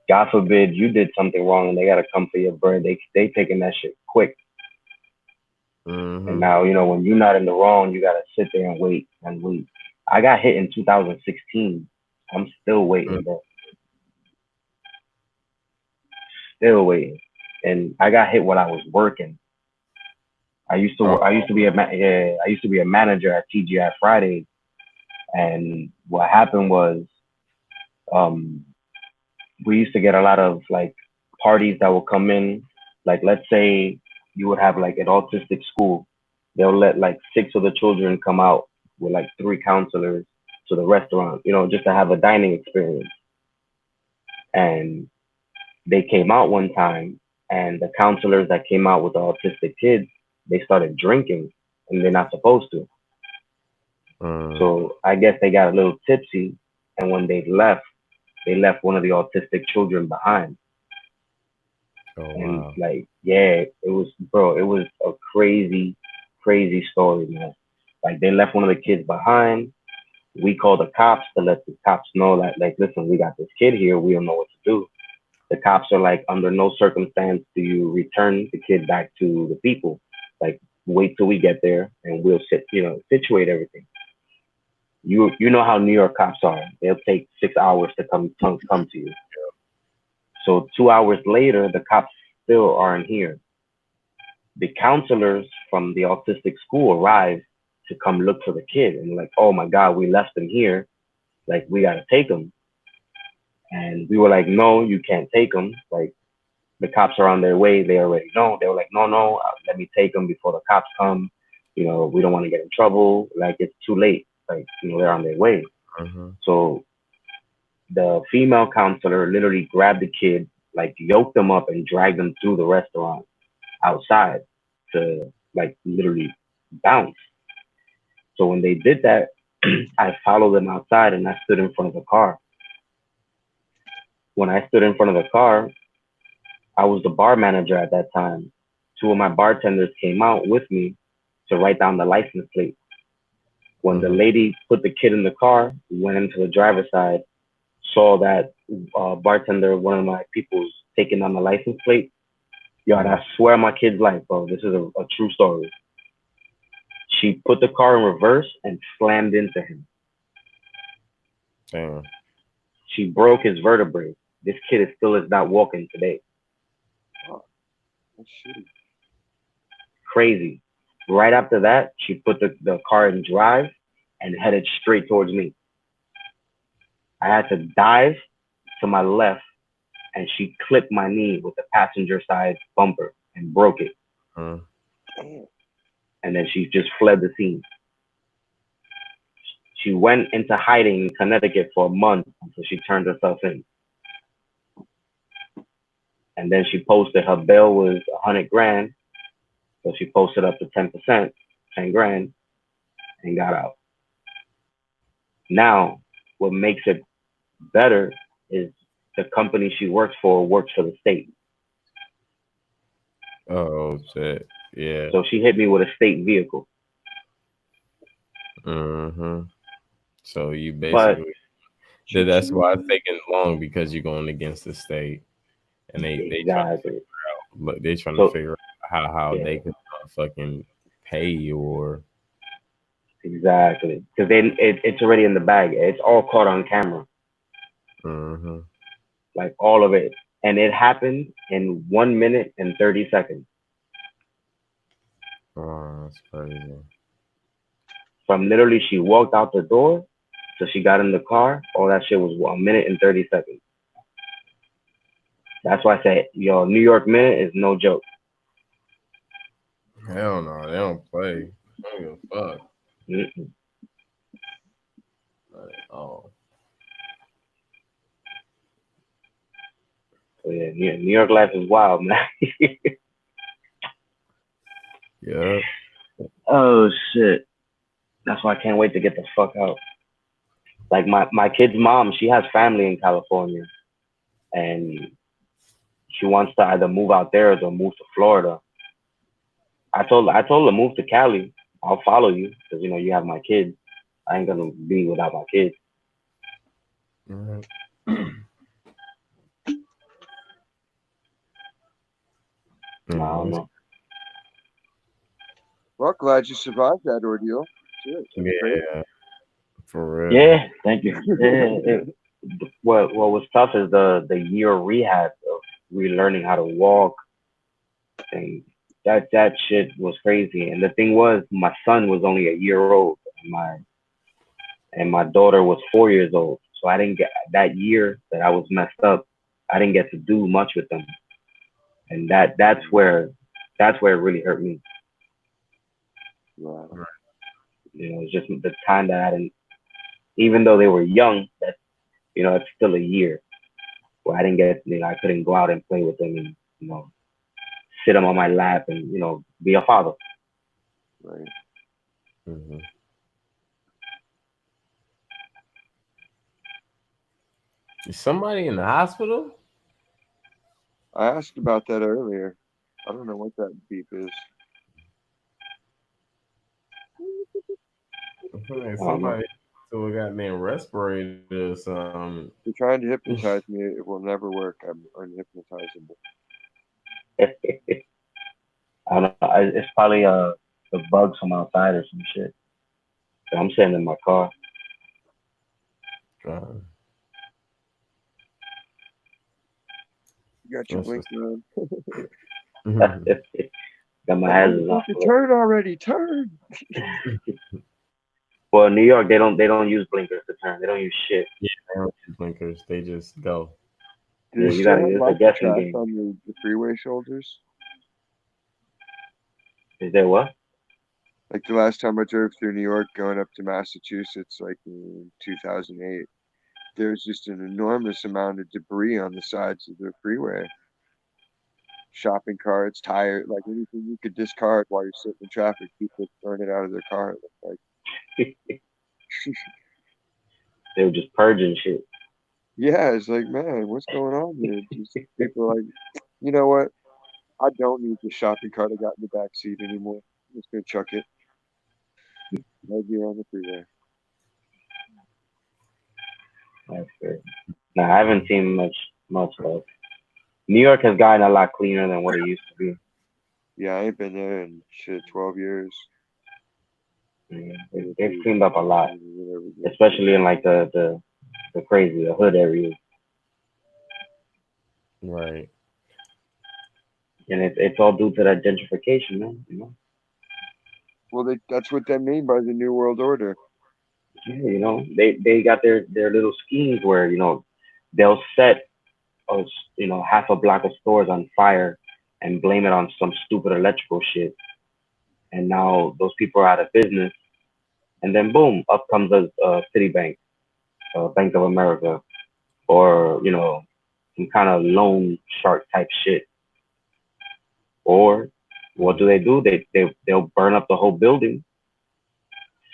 God forbid you did something wrong and they gotta come for your bird. They taking that shit quick. And Mm-hmm. now, when you're not in the wrong, you gotta sit there and wait and wait. I got hit in 2016. I'm still waiting, bro. Still waiting. And I got hit when I was working. I used to be a manager at TGI Fridays, and what happened was, um, we used to get a lot of like parties that would come in. Like, let's say you would have like an autistic school, they'll let like 6 of the children come out with like 3 counselors to the restaurant, just to have a dining experience. And they came out one time, and the counselors that came out with the autistic kids, they started drinking, and they're not supposed to. Mm. So I guess they got a little tipsy, and when they left one of the autistic children behind. Oh And wow. like, yeah, it was a crazy, crazy story, man. Like, they left one of the kids behind. We called the cops to let the cops know that, like, listen, we got this kid here. We don't know what to do. The cops are like, under no circumstance do you return the kid back to the people. Like, wait till we get there and we'll situate everything. You know how New York cops are. They'll take 6 hours to come to you. So 2 hours later, the cops still aren't here. The counselors from the autistic school arrived to come look for the kid, and like, oh my God, we left him here. Like, we gotta take him. And we were like, no, you can't take him. Like, the cops are on their way. They already know. They were like, no, no, let me take them before the cops come. You know, we don't want to get in trouble. Like, it's too late. Like, you know, they're on their way. So the female counselor literally grabbed the kid, like yoked them up and dragged them through the restaurant outside to like literally bounce. So when they did that, I followed them outside and I stood in front of the car. When I stood in front of the car, I was the bar manager at that time. Two of my bartenders came out with me to write down the license plate. When the lady put the kid in the car, we went into the driver's side, saw that bartender, one of my people's taking down the license plate. Yo, and I swear on my kid's life, bro, this is a true story. She put the car in reverse and slammed into him. Damn. She broke his vertebrae. This kid is not walking today. Oh, that's shitty. Crazy. Right after that, she put the car in drive and headed straight towards me. I had to dive to my left, and she clipped my knee with the passenger side bumper and broke it. Damn. And then she just fled the scene. She went into hiding in Connecticut for a month until she turned herself in. And then she posted her bail was 100 grand. So she posted up to 10%, 10 grand, and got out. Now, what makes it better is the company she works for works for the state. Oh shit. Yeah. So she hit me with a state vehicle. So you But basically that's why it's taking long, because you're going against the state, and they trying to exactly. figure out, but they trying So- to figure out how Yeah. they can fucking pay you or Exactly. Because it's already in the bag. It's all caught on camera. Like all of it. And it happened in 1 minute and 30 seconds. Oh, that's crazy. From literally she walked out the door till she got in the car, all that shit was 1 minute and 30 seconds. That's why I say, yo, New York minute is no joke. Hell no, they don't play. They don't give a fuck. Mm-mm. Like, oh. So yeah, New York life is wild, man. Yeah. Oh shit. That's why I can't wait to get the fuck out. Like my kid's mom, she has family in California, and she wants to either move out there or move to Florida. I told her move to Cali. I'll follow you because you know you have my kids. I ain't gonna be without my kids. I don't know. Well, glad you survived that ordeal. Shit, great. Yeah. For real. Yeah, thank you. What was tough is the year of rehab of relearning how to walk, and that shit was crazy. And the thing was, my son was only a year old, and my daughter was 4 years old. So I didn't get that year that I was messed up. I didn't get to do much with them, and that's where it really hurt me. Wow. You know, it's just the time that I didn't, even though they were young, that you know, it's still a year where I didn't get, you know, I couldn't go out and play with them and you know, sit them on my lap and you know, be a father. Right. Is somebody in the hospital? I asked about that earlier. I don't know what that beep is. Somebody to a goddamn respirator or something. They're trying to hypnotize me. It will never work. I'm unhypnotizable. I don't know. It's probably the bugs from outside or some shit. So I'm sitting in my car. You got your blinker on. Got my hazards on. Turn already, turn. Well, in New York, they don't use blinkers to turn. They don't use shit. Yeah, they don't use blinkers. They just go. Do Yeah, they you still gotta. have It's a lots of guessing traffic game. on the freeway shoulders? Is there what? Like the last time I drove through New York going up to Massachusetts, like in 2008, there's just an enormous amount of debris on the sides of the freeway. Shopping carts, tires, like anything you could discard while you're sitting in traffic, people throwing it out of their car. Like, They were just purging shit. yeah, it's like, man, what's going on here? Just people are like, you know what? I don't need the shopping cart I got in the back seat anymore. I'm just gonna chuck it right here on the freeway. That's good. No, I haven't seen much love. New York has gotten a lot cleaner than what it used to be. Yeah, I ain't been there in shit 12 years. Yeah, And it's they've cleaned up a lot, whatever. especially in like the hood areas, Right. and it's all due to that gentrification, man. You know, Well, that's what they mean by the New World Order. yeah, they got their little schemes where they'll set half a block of stores on fire and blame it on some stupid electrical shit, and now those people are out of business, and then boom, up comes a Citibank, Bank of America, or some kind of loan shark type shit. Or what do? They'll burn up the whole building,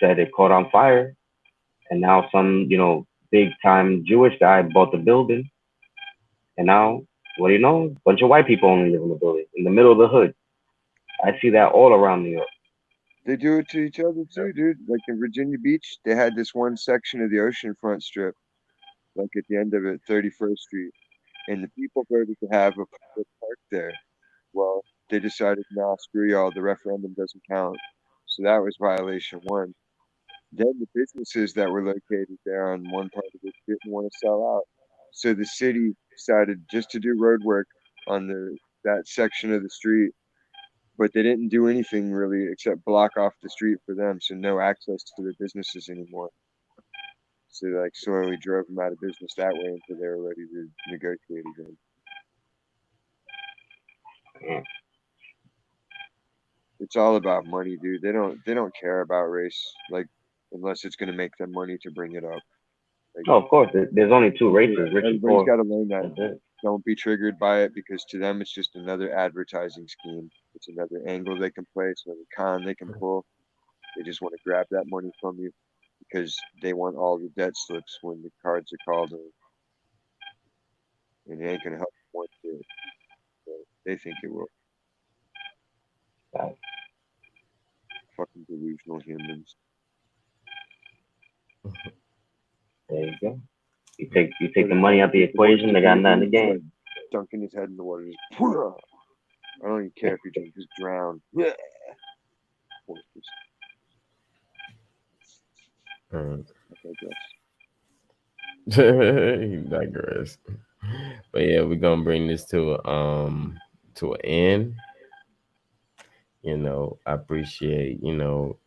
set it caught on fire, and now some big time Jewish guy bought the building, and now what do you know? A bunch of white people only live in the building in the middle of the hood. I see that all around New York. They do it to each other too, dude. Like in Virginia Beach, they had this one section of the oceanfront strip, like at the end of it, 31st Street, and the people voted to have a public park there. Well, they decided, nah, screw y'all, the referendum doesn't count. So that was violation one. Then the businesses that were located there on one part of it didn't want to sell out. So the city decided just to do road work on that section of the street, but they didn't do anything really except block off the street for them, so no access to their businesses anymore. So they like slowly drove them out of business that way until they were ready to negotiate again. Yeah. It's all about money, dude. They don't care about race, like unless it's gonna make them money to bring it up. Like Oh, of course. There's only two races, rich and everybody's poor. got to learn that. That's it. Don't be triggered by it because to them it's just another advertising scheme. It's another angle they can play. It's another con they can pull. They just want to grab that money from you because they want all the debt slips when the cards are called in, and it ain't gonna help them one bit. But they think it will. Right. Fucking delusional humans. There you go. You take the money out the equation, they got nothing to Just, like, gain. dunking his head in the water. Just, I don't even care if you drink. Just drown. Yeah. Mm. I guess. You digress. But yeah, we're gonna bring this to an end. I appreciate,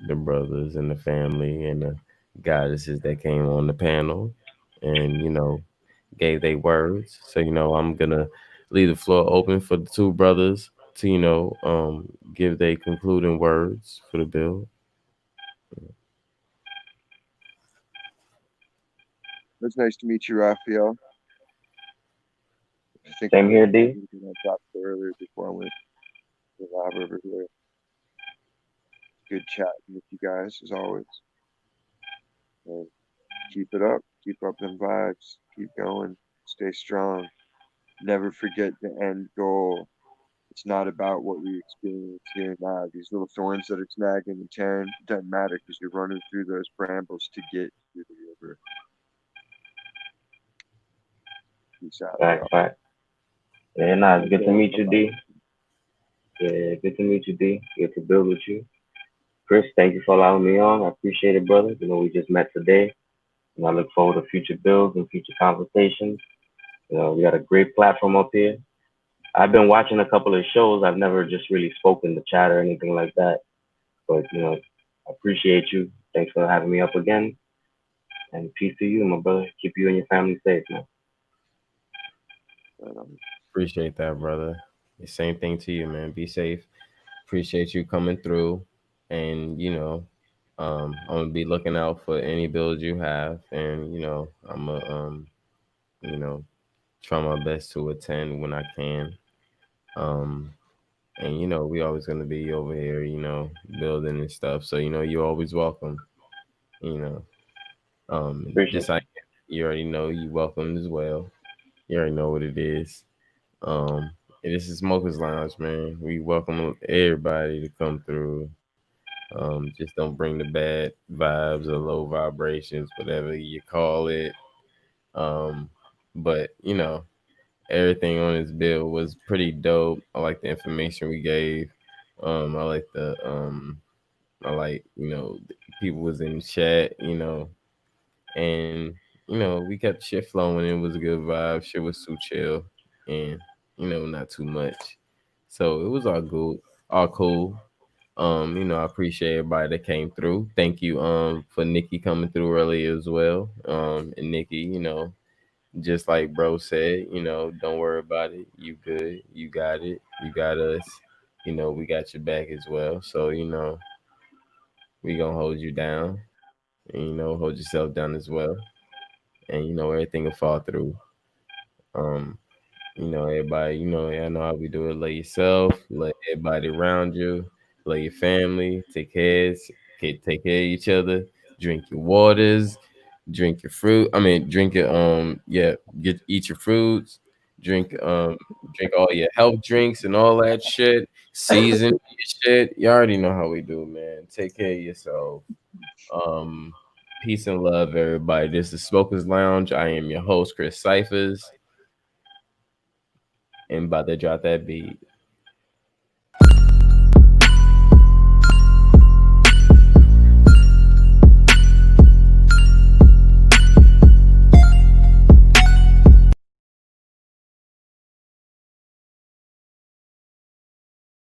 the brothers and the family and the goddesses that came on the panel and, gave their words. So, I'm gonna leave the floor open for the two brothers to, give their concluding words for the bill. It's nice to meet you, Raphael. I think Same here, D. I dropped earlier before I went to the lab over here. Good chatting with you guys as always. And keep it up. Keep up them vibes. Keep going. Stay strong. Never forget the end goal. It's not about what we experience here now. These little thorns that are snagging and tearing doesn't matter because you're running through those brambles to get to the river. Peace out, y'all. Fact. Yeah, nah, it's good to meet you, D. Yeah, good to meet you, D. Good to build with you. Chris, thank you for allowing me on. I appreciate it, brother. We just met today, and I look forward to future builds and future conversations. We got a great platform up here. I've been watching a couple of shows. I've never just really spoken to chat or anything like that. But, I appreciate you. Thanks for having me up again. And peace to you, my brother. Keep you and your family safe, man. But, Appreciate that, brother. The same thing to you, man. Be safe. Appreciate you coming through, and I'm gonna be looking out for any builds you have, and I'm gonna you know try my best to attend when I can. Um, and we always gonna be over here, building and stuff. So you're always welcome. You know, Appreciate this I you already know you welcome as well. You already know what it is. And this is Smokers Lounge, man. We welcome everybody to come through. Just don't bring the bad vibes or low vibrations, whatever you call it. Um, but everything on this bill was pretty dope. I like the information we gave. I like people was in chat, and we kept shit flowing. It was a good vibe. Shit was too chill, and not too much. So it was all cool. I appreciate everybody that came through. Thank you, for Nikki coming through early as well. And Nikki, just like bro said, don't worry about it. You good. You got it. You got us. We got your back as well. So, we gonna hold you down and, hold yourself down as well. And, everything will fall through. Um, everybody, I know how we do it. Love yourself, love everybody around you, love your family, take care of each other, drink your waters, drink your fruit. I mean, drink your yeah, eat your fruits, drink drink all your health drinks and all that shit. Season your shit. You already know how we do, man. Take care of yourself. Um, peace and love, everybody. This is Smokers Lounge. I am your host, Chris Cyphers, and about to drop that beat.